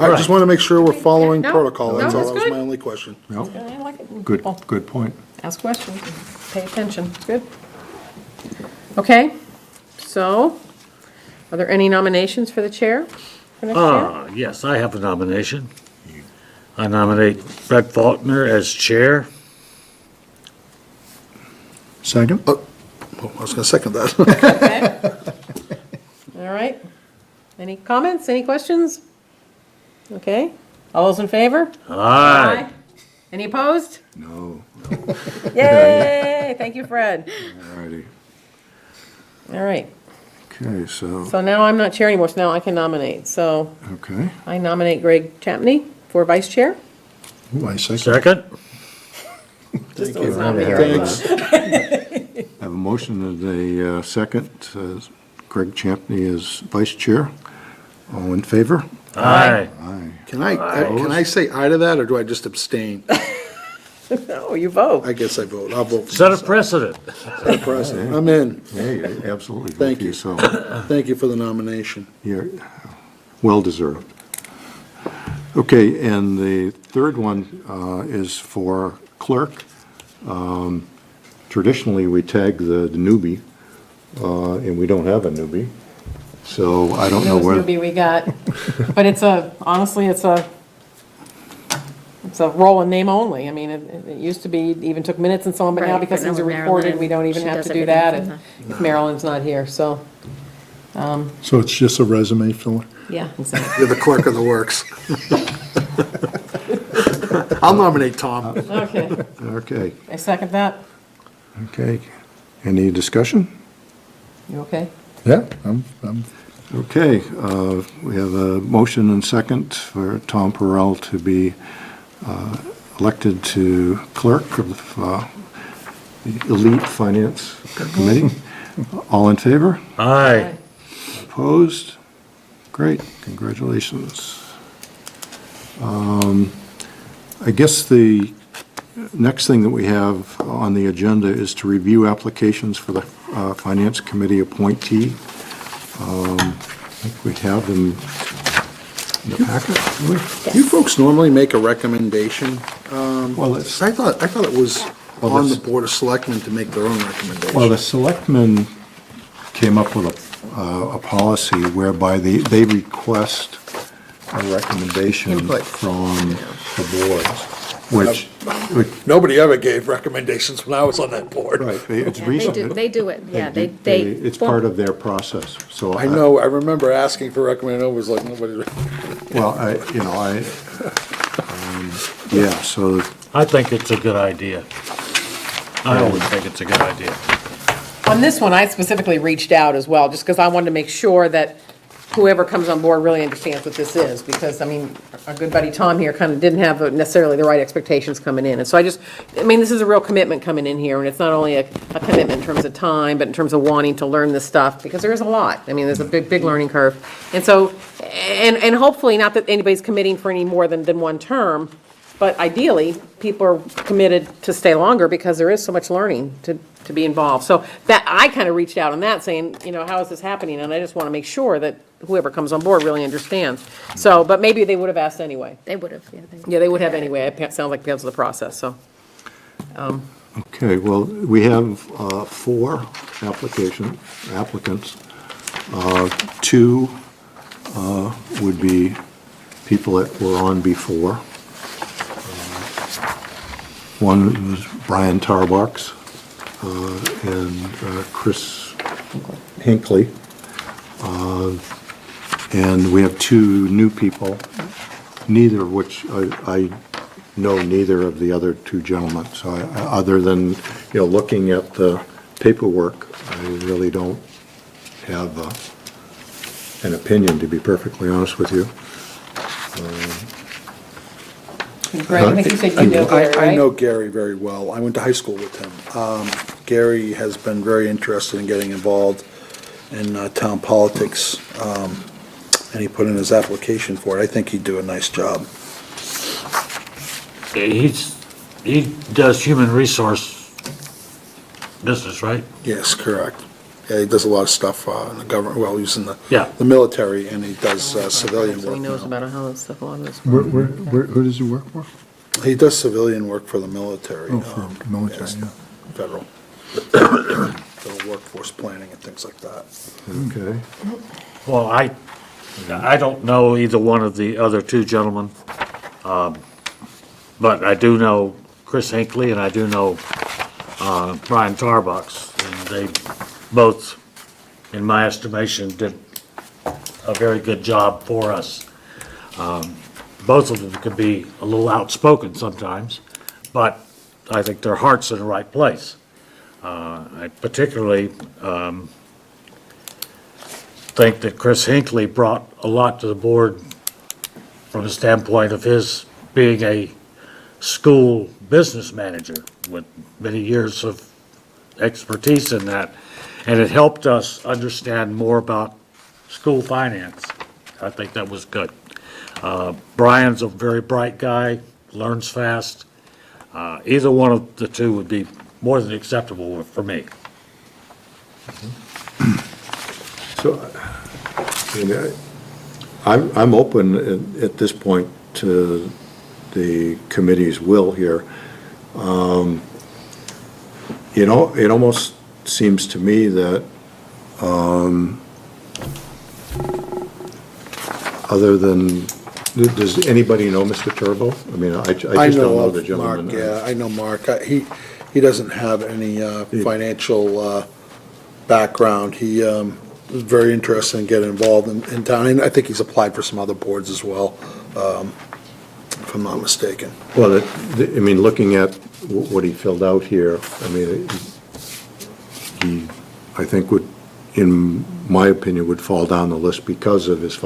I just want to make sure we're following No, protocol, no, that's all, that's that was good. my only question. Yep, I like it. good, good point. Ask questions, pay attention, it's good. Okay, so, are there any nominations for the chair for next year? Yes, I have a nomination. I nominate Brett Faulkner as chair. Second? Oh, I was going to second that. Okay. All right, any comments, any questions? Okay, all those in favor? Aye. Any opposed? No, Yay, thank you, Fred. all righty. All right, Okay, so, so now I'm not chair anymore, so now I can nominate. So okay. I nominate Greg Chapney for vice chair. Ooh, I second. Second? Just so it's not me here. Thanks. I have a motion and a second. Greg Champney is vice chair. All in favor? Aye. Aye. Can I say aye to that, or do I just abstain? No, you vote. I guess I vote, I'll vote. Set a precedent. President, I'm in. Hey, absolutely. Good Thank for you. yourself. Thank you for the nomination. You're well deserved. Okay, and the third one is for clerk. Traditionally, we tag the newbie, and we don't have a newbie, so I don't know Newest where. newbie we got, but honestly, it's a role and name only. I mean, it used to be, even took minutes and so on, but now Right, because but now things are with recorded, Marilyn, we don't even she have does to do everything that from if Marilyn's not here, so, So it's just a resume filler? yeah. exactly. You're the clerk of the works. I'll nominate Tom. Okay, Okay, I second that. okay. Any discussion? You okay? Yeah, I'm Okay, we have a motion and second for Tom Perrell to be elected to clerk of the Elite Finance Committee. All in favor? Aye. Opposed? Great, congratulations. I guess the next thing that we have on the agenda is to review applications for the Finance Committee appointee. I think we have them in the packet, do we? Do you folks normally make a recommendation? Well, it's, I thought it was Well, on the that's- Board of Selectmen to make their own recommendation. well, the selectmen came up with a policy whereby they request a recommendation Input. from the boards, which, Nobody ever gave recommendations when I was on that board. right, it's Yeah, they recent. do, they do it, yeah, they. It's part of their process, so. I know, I remember asking for recommendation, it was like nobody, Well, yeah, so, I think it's a good idea. I always think it's a good idea. On this one, I specifically reached out as well, just because I wanted to make sure that whoever comes on board really understands what this is, because, I mean, our good buddy Tom here kind of didn't have necessarily the right expectations coming in, and so this is a real commitment coming in here, and it's not only a commitment in terms of time, but in terms of wanting to learn this stuff, because there is a lot. I mean, there's a big learning curve. And so, and hopefully, not that anybody's committing for any more than one term, but ideally, people are committed to stay longer, because there is so much learning to be involved. So that, I kind of reached out on that, saying, how is this happening? And I just want to make sure that whoever comes on board really understands. So, but maybe they would have asked anyway. They would have, yeah. Yeah, they would have anyway. It sounds like because of the process, so. okay, well, we have 4 applicants. 2 would be people that were on before. One was Brian Tarbox and Chris Hinckley. And we have two new people, neither of which I know neither of the other two gentlemen. So other than, looking at the paperwork, I really don't have an opinion, to be perfectly honest with you. Greg, I think you said you know Gary, right? I know Gary very well. I went to high school with him. Gary has been very interested in getting involved in town politics, and he put in his application for it. I think he'd do a nice job. He does human resource business, right? Yes, correct. Yeah, he does a lot of stuff in the government, well, he's in Yeah. the military, and he does civilian So he knows work about how this stuff, a lot of this. Who does he work for? now. He does civilian work for the military. Oh, for military, yes, yeah. Federal. So workforce planning and things like that. Okay. Well, I don't know either one of the other two gentlemen, but I do know Chris Hinckley and I do know Brian Tarbox. And they both, in my estimation, did a very good job for us. Both of them could be a little outspoken sometimes, but I think their heart's in the right place. I particularly think that Chris Hinckley brought a lot to the board from the standpoint of his being a school business manager with many years of expertise in that. And it helped us understand more about school finance. I think that was good. Brian's a very bright guy, learns fast. Either one of the two would be more than acceptable for me. So, I'm open at this point to the committee's will here. It almost seems to me that, other than, does anybody know Mr. Turbo? I mean, I just don't know the of Mark, gentleman. yeah, I know Mark. He doesn't have any financial background. He was very interested in getting involved in town, and I think he's applied for some other boards as well, if I'm not mistaken. Well, I mean, looking at what he filled out here, I mean, he, I think would, in my opinion, would fall down the list because of his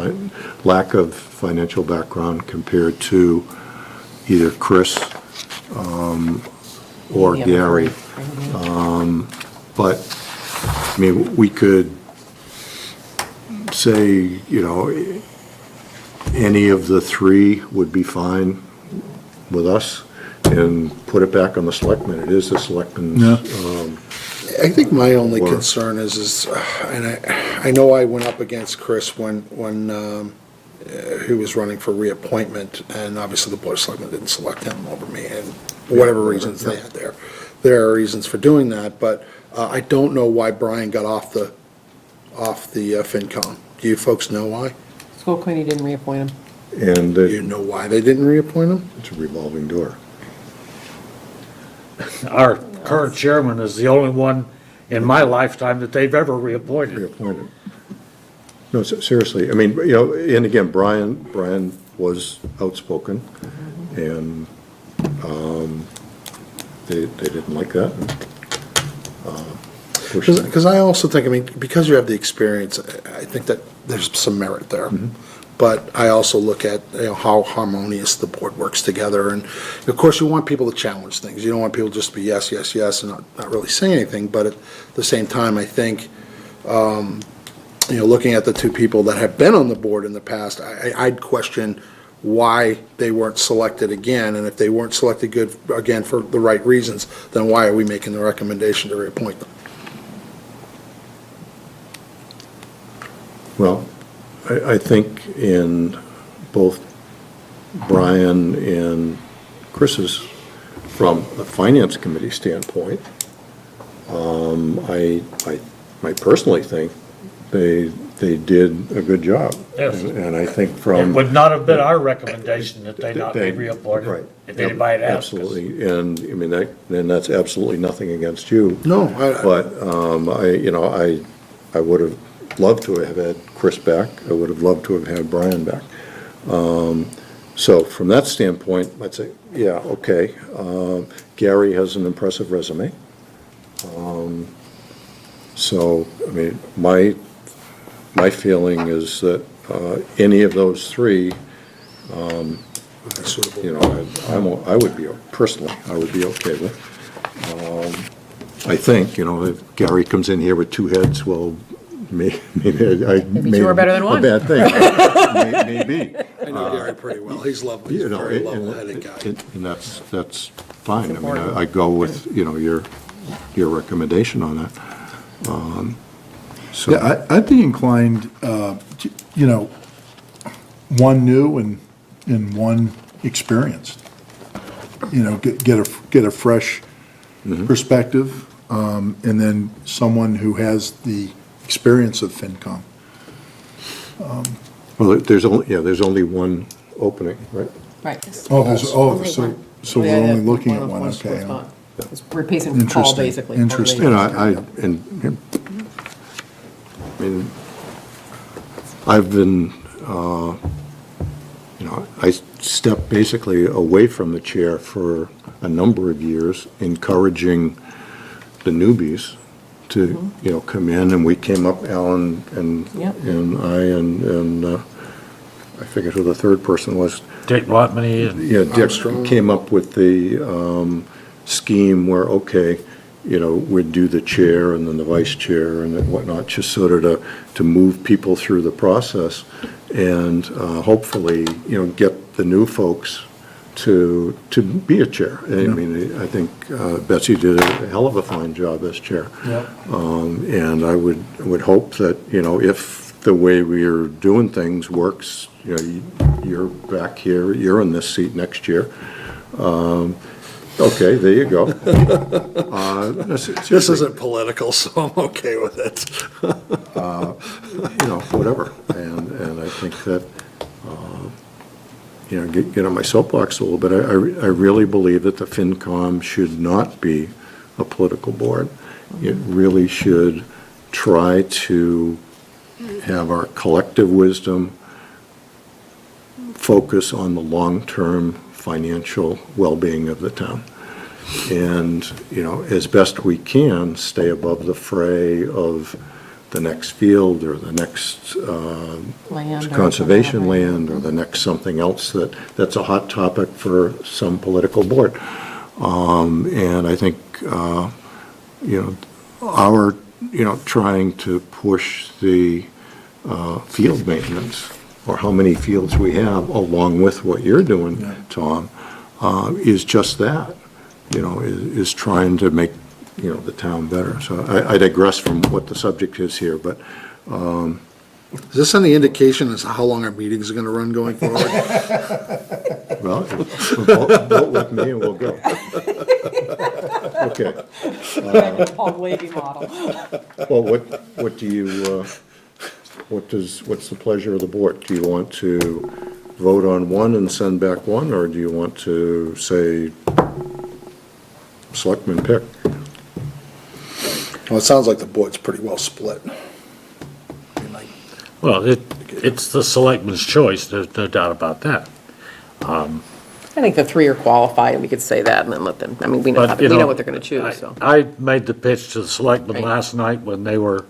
lack of financial background compared to either Chris or Yeah. Gary. But, I mean, we could say, any of the three would be fine with us and put it back on the selectmen. It is the selectmen's. I think my only Or- concern is, and I know I went up against Chris when he was running for reappointment, and obviously the Board of Selectmen didn't select him over me, and whatever reasons they had there. There are reasons for doing that, but I don't know why Brian got off the FinCom. Do you folks know why? School committee didn't reappoint him. And Do you know why they didn't reappoint him? it's a revolving door. Our current chairman is the only one in my lifetime that they've ever reappointed. Reappointed. No, seriously, I mean, and again, Brian was outspoken, and they didn't like that. Pushed it. Because I also think, I mean, because you have the experience, I think that there's some merit there. But I also look at, how harmonious the board works together, and of course, you want people to challenge things. You don't want people just to be yes, yes, yes, and not really say anything, but at the same time, I think, looking at the two people that have been on the board in the past, I'd question why they weren't selected again, and if they weren't selected again for the right reasons, then why are we making the recommendation to reappoint them? Well, I think in both Brian and Chris's, from a finance committee standpoint, I personally think they did a good job. Yes. And I think It from. would not have been our recommendation that they not be They- reappointed right. if anybody had asked us. Absolutely, and, I mean, then that's absolutely nothing against you. No, But, I would have loved to have had Chris back, I would have loved to have had Brian back. So from that standpoint, I'd say, yeah, okay, Gary has an impressive resume. So, I mean, my feeling is that any of those three, you know, I would be, personally, I would be okay with. I think, you know, if Gary comes in here with two heads, well, maybe I made two are better than one. a bad thing. Maybe. I know Gary pretty well. He's lovely. He's You a know, very level-headed guy. and that's fine. I mean, I go with, you know, your recommendation on that. So. Yeah, I'd be inclined, you know, one new and one experienced. You know, get a fresh perspective, and then someone who has the experience of FinCom. Well, there's only one opening, right? Right. Oh, Only so one. we're Yeah, only yeah, looking at of one, one's okay. spot. It's replacing Paul, Interesting, basically. interesting. You know, I mean, I've been, you know, I stepped basically away from the chair for a number of years, encouraging the newbies to, you know, come in, and we came up, Alan and Yep. and I and I forget who the third person was. Dick Watmany and Yeah, Dick came up with the scheme where, okay, you know, we'd do the chair and then the vice chair and whatnot, just sort of to move people through the process and hopefully, you know, get the new folks to be a chair. I mean, I think Betsy did a hell of a fine job as chair. And I would hope that, you know, if the way we're doing things works, you know, you're back here, you're in this seat next year. Okay, there you go. This isn't political, so I'm okay with it. You know, whatever. And I think that, you know, get on my soapbox a little bit, I really believe that the FinCom should not be a political board. It really should try to have our collective wisdom focus on the long-term financial well-being of the town. And, you know, as best we can, stay above the fray of the next field or the next Land or conservation whatever. land or the next something else that's a hot topic for some political board. And I think, you know, our, you know, trying to push the field maintenance or how many fields we have along with what you're doing, Tom, is just that, you know, is trying to make, you know, the town better. So I digress from what the subject is here, but Is this any indication as to how long our meetings are gonna run going forward? well, vote with me and we'll go. Okay. Paul Levy model. Well, what do you, what's the pleasure of the board? Do you want to vote on one and send back one, or do you want to say, selectmen pick? Well, it sounds like the board's pretty well split. Well, it's the selectman's choice, there's no doubt about that. I think the three are qualified, and we could say that and then let them, I mean, we know, But, how to- you we know know, what they're gonna choose, so. I made the pitch to the selectmen Right. last night when they were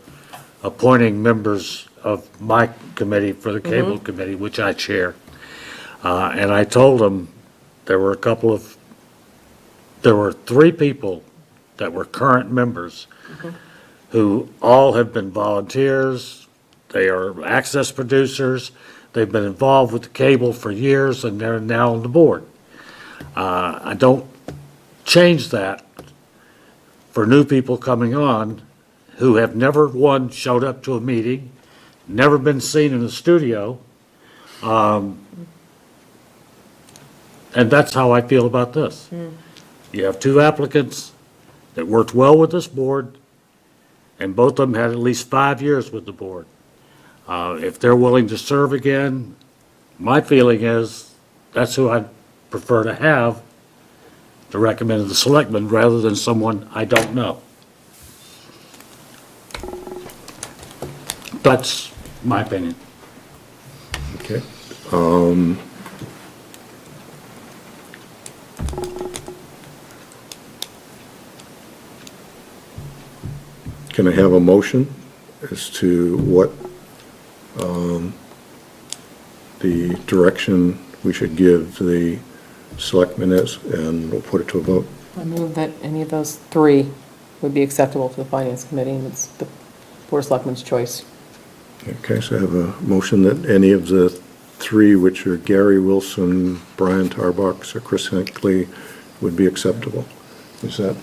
appointing members of my committee for the cable committee, which I chair. And I told them there were three people that were current members who all have been volunteers. They are access producers. They've been involved with the cable for years, and they're now on the board. I don't change that for new people coming on who have never, one, showed up to a meeting, never been seen in a studio. And that's how I feel about this. You have two applicants that worked well with this board, and both of them had at least 5 years with the board. If they're willing to serve again, my feeling is that's who I'd prefer to have to recommend to the selectmen rather than someone I don't know. That's my opinion. Okay. Can I have a motion as to what the direction we should give the selectmen is, and we'll put it to a vote? I move that any of those three would be acceptable to the Finance Committee, and it's the Board of Selectmen's choice. Okay, so I have a motion that any of the three, which are Gary Wilson, Brian Tarbox, or Chris Hinckley, would be acceptable. Is that,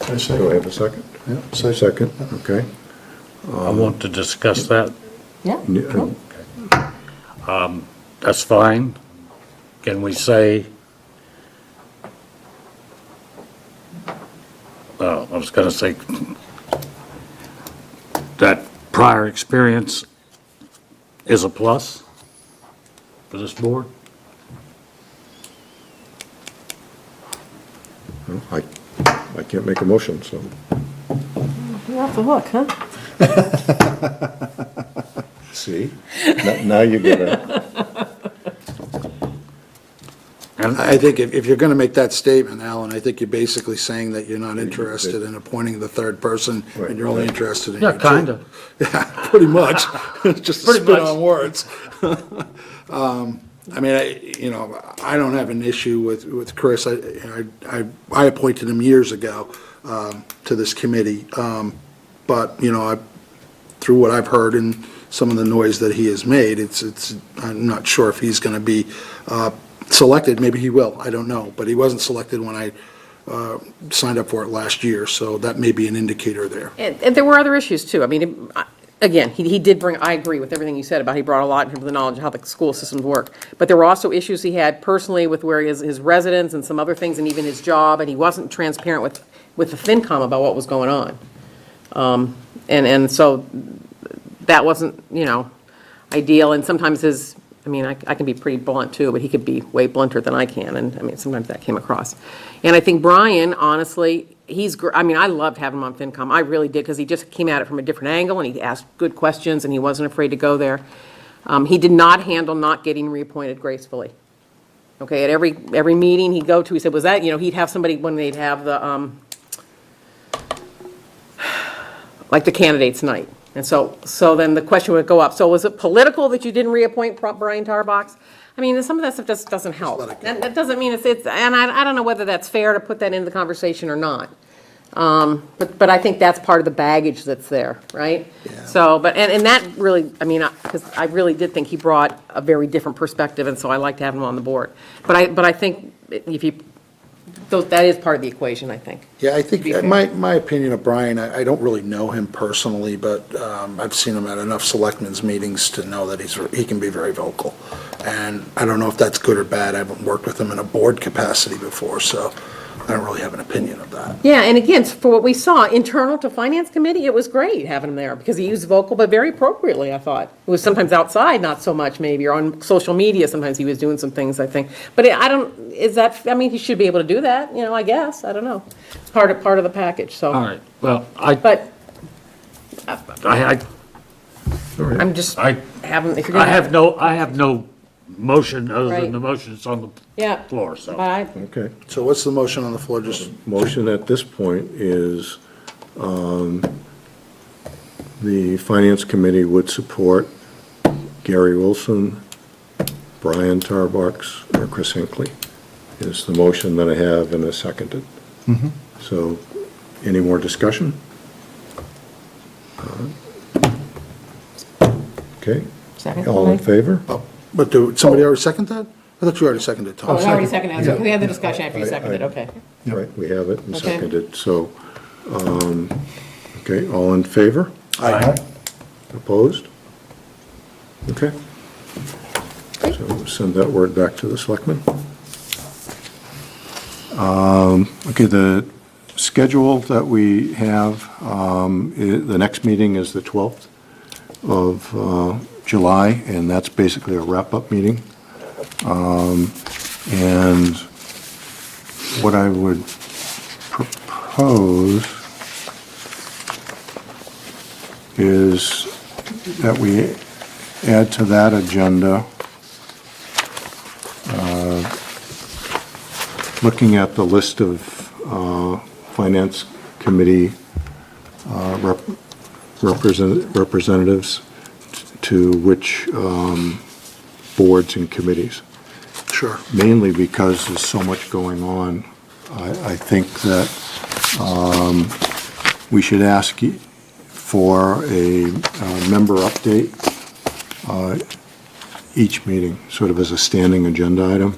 do I have a second? Yeah, Second, okay. I want to discuss that. Yeah. That's fine. Can we say, well, I was going to say that prior experience is a plus for this board? Well, I can't make a motion, so. You're off the hook, huh? See? Now you get it. I think if you're going to make that statement, Alan, I think you're basically saying that you're not interested in appointing the third person, and you're only interested in. Yeah, your two. kind of. Yeah, pretty much. Just a Pretty spin much. on words. I mean, I don't have an issue with Chris. I appointed him years ago to this committee. But, through what I've heard and some of the noise that he has made, I'm not sure if he's going to be selected. Maybe he will, I don't know. But he wasn't selected when I signed up for it last year, so that may be an indicator there. And there were other issues, too. I mean, again, he did bring, I agree with everything you said about he brought a lot in terms of the knowledge of how the school systems work. But there were also issues he had personally with where his residence and some other things, and even his job, and he wasn't transparent with the FinCom about what was going on. And so that wasn't, ideal, and sometimes I can be pretty blunt too, but he could be way blunter than I can, and sometimes that came across. And I think Brian, honestly, I loved having him on FinCom, I really did, because he just came at it from a different angle, and he asked good questions, and he wasn't afraid to go there. He did not handle not getting reappointed gracefully. Okay, at every meeting he'd go to, he said, was that, he'd have somebody, when they'd have the, like the candidates night. And so then the question would go up, so was it political that you didn't reappoint Brian Tarbox? I mean, some of that stuff just doesn't help. That doesn't mean it's, and I don't know whether that's fair to put that into the conversation or not. But I think that's part of the baggage that's there, right? Yeah. So, and that really, because I really did think he brought a very different perspective, and so I liked having him on the board. But I think that is part of the equation, I think. Yeah, I think, my opinion of Brian, I don't really know him personally, but I've seen him at enough selectmen's meetings to know that he can be very vocal. And I don't know if that's good or bad. I haven't worked with him in a board capacity before, so I don't really have an opinion of that. Yeah, and again, for what we saw, internal to Finance Committee, it was great having him there, because he was vocal, but very appropriately, I thought. It was sometimes outside, not so much maybe, or on social media, sometimes he was doing some things, I think. But he should be able to do that, I guess, I don't know. It's part of the package, so. All right, well, But All right. I'm just I having, if you're gonna. I have no motion other Right. than the motion that's on the Yeah. floor, so. But I, Okay. So what's the motion on the floor? Just, Motion at this point is, the Finance Committee would support Gary Wilson, Brian Tarbox, or Chris Hinckley, is the motion that I have and is seconded. So, any more discussion? Okay, second. all in favor? but somebody already second that? I thought you already seconded, Oh, Tom. I already seconded, it. We had the discussion after you seconded, okay. Right, we have it and Okay. seconded, so, okay, all in favor? Aye. Opposed? Okay. So send that word back to the selectmen. Okay, the schedule that we have, the next meeting is the 12th of July, and that's basically a wrap-up meeting. And what I would propose is that we add to that agenda, looking at the list of Finance Committee representatives to which boards and committees. Sure. Mainly because there's so much going on. I think that we should ask for a member update each meeting, sort of as a standing agenda item.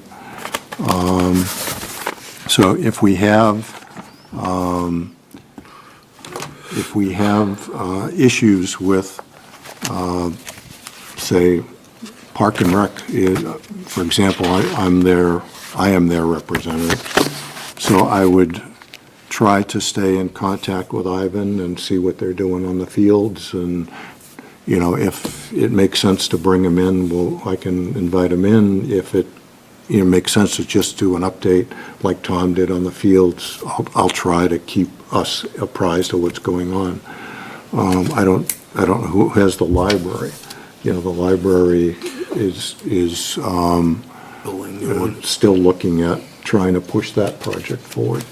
So if we have issues with, say, Park and Rec, for example, I am their representative, so I would try to stay in contact with Ivan and see what they're doing on the fields, and, you know, if it makes sense to bring them in, I can invite them in. If it, makes sense to just do an update like Tom did on the fields, I'll try to keep us apprised of what's going on. I don't know who has the library. The library is still looking at trying to push that project forward.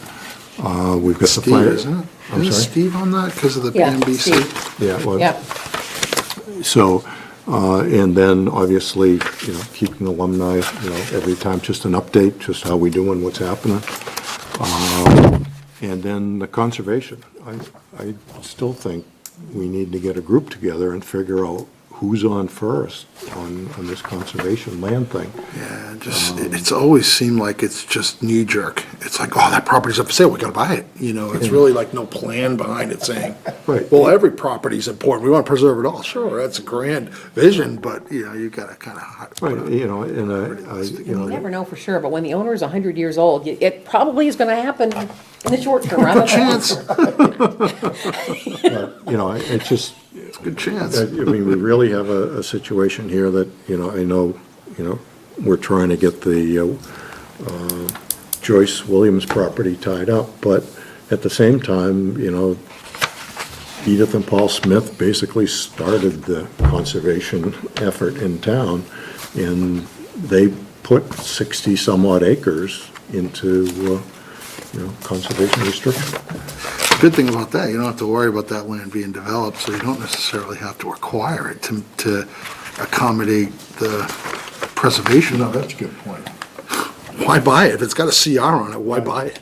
We've got the Steve, fire. isn't it? I'm Isn't sorry? Steve on that because of the Yeah, PMBC? Steve. Yeah, well, Yep. so, and then obviously, keeping alumni, every time, just an update, just how we doing, what's happening. And then the conservation. I still think we need to get a group together and figure out who's on first on this conservation land thing. Yeah, it's always seemed like it's just knee jerk. It's like, oh, that property's up for sale, we gotta buy it. It's really like no plan behind it saying, Right. well, every property's important, we wanna preserve it all. Sure, that's a grand vision, but, you gotta kind of. Right, and You never know for sure, but when the owner is 100 years old, it probably is going to happen in the short term. I don't know. Chance, it's just, it's a good chance. we really have a situation here that, I know, we're trying to get the Joyce Williams property tied up, but at the same time, Edith and Paul Smith basically started the conservation effort in town, and they put 60-some-odd acres into, conservation restriction. Good thing about that, you don't have to worry about that land being developed, so you don't necessarily have to acquire it to accommodate the preservation No, of it. that's a good point. Why buy it? If it's got a CR on it, why buy it?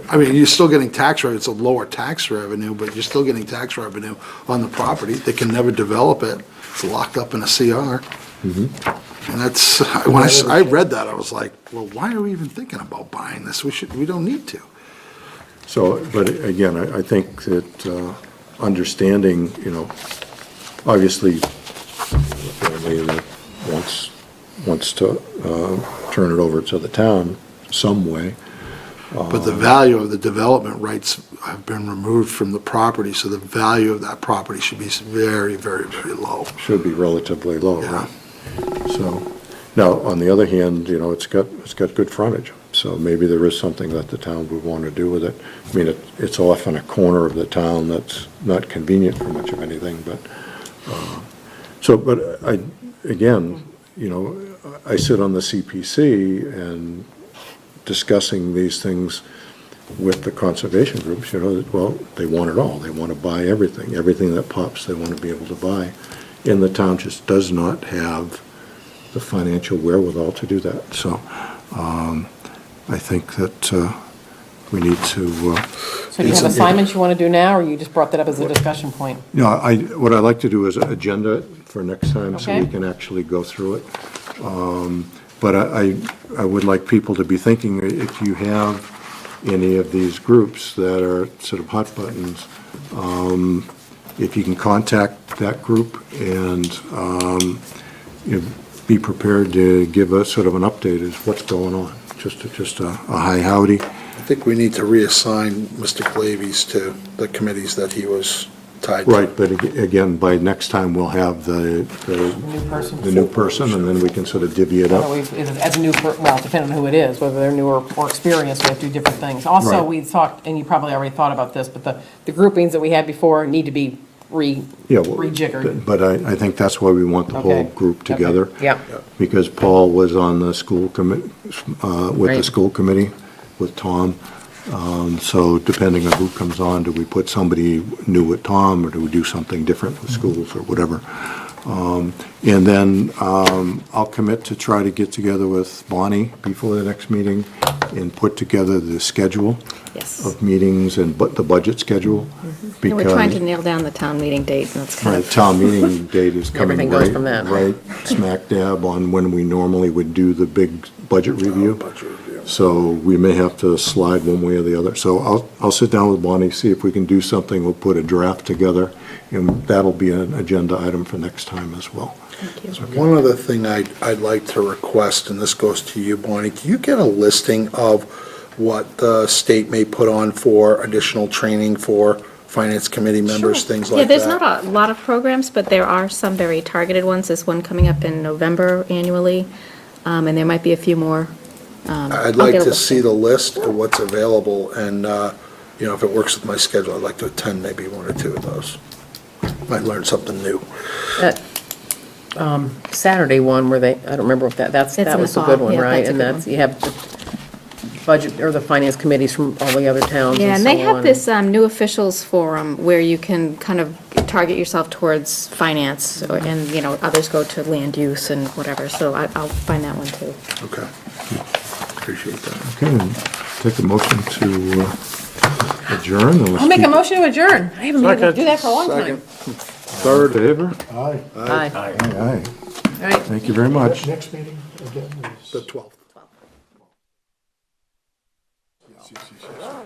I mean, you're still getting tax revenue, it's a lower tax revenue, but you're still getting tax revenue on the property. They can never develop it. It's locked up in a CR. And that's, when I read that, I was like, well, why are we even thinking about buying this? We don't need to. So, but again, I think that understanding, obviously, the family that wants to turn it over to the town some way. But the value of the development rights have been removed from the property, so the value of that property should be very, very, very low. Should be relatively low, Yeah. right? So, now, on the other hand, it's got good frontage, so maybe there is something that the town would want to do with it. I mean, it's off in a corner of the town that's not convenient for much of anything, but, but I sit on the CPC and discussing these things with the conservation groups, well, they want it all. They want to buy everything that pops, they want to be able to buy. And the town just does not have the financial wherewithal to do that. So I think that we need to. So do you have assignments you want to do now, or you just brought that up as a discussion point? What I'd like to do is agenda for next time so we Okay. can actually go through it. But I would like people to be thinking, if you have any of these groups that are sort of hot buttons, if you can contact that group and be prepared to give us sort of an update as what's going on, just a hi howdy. I think we need to reassign Mr. Clavies to the committees that he was tied to. Right, but again, by next time, we'll have the new person, and then we can sort of divvy it Well, up. as a new, well, depending on who it is, whether they're newer or experienced, we have to do different things. Also, Right. we thought, and you probably already thought about this, but the groupings that we had before need to be Yeah, well, rejiggered. But I think that's why we want the whole Okay. group Okay. together. Yeah. Because Paul was on the school commit, with the Right. school committee, with Tom. So depending on who comes on, do we put somebody new with Tom, or do we do something different with schools, or whatever? And then I'll commit to try to get together with Bonnie before the next meeting and put together the schedule Yes. of meetings and the budget schedule. And we're trying to Because nail down the town meeting date, and that's kind right, of, town meeting date is coming Everything goes right, from that. right smack dab on when we normally would do the big budget review. Budget review. So we may have to slide one way or the other. So I'll sit down with Bonnie, see if we can do something. We'll put a draft together, and that'll be an agenda item for next time as well. One other thing I'd like to request, and this goes to you, Bonnie, can you get a listing of what the state may put on for additional training for finance committee members, things like yeah, that? there's not a lot of programs, but there are some very targeted ones. There's one coming up in November annually, and there might be a few more. I'd I'll like get a to list. see the list of what's available, and, if it works with my schedule, I'd like to attend maybe one or two of those. Might learn something new. That Saturday one where I don't remember if It's that in was the a good fall. one, Yeah, right? that's a And good that's, one. you have the budget, or the finance committees from all the other towns Yeah, and and so they have on. this new officials forum where you can kind of target yourself towards finance, and, others go to land use and whatever, so I'll find that one too. Okay. Appreciate that. Okay, then take a motion to adjourn. and let's I'll make a keep- motion to adjourn. I haven't been able to do that for a long time. Third favor? Aye. Aye. Aye. All right. Thank you very much. Next meeting again is? The 12th. Yes, yes, yes, yes.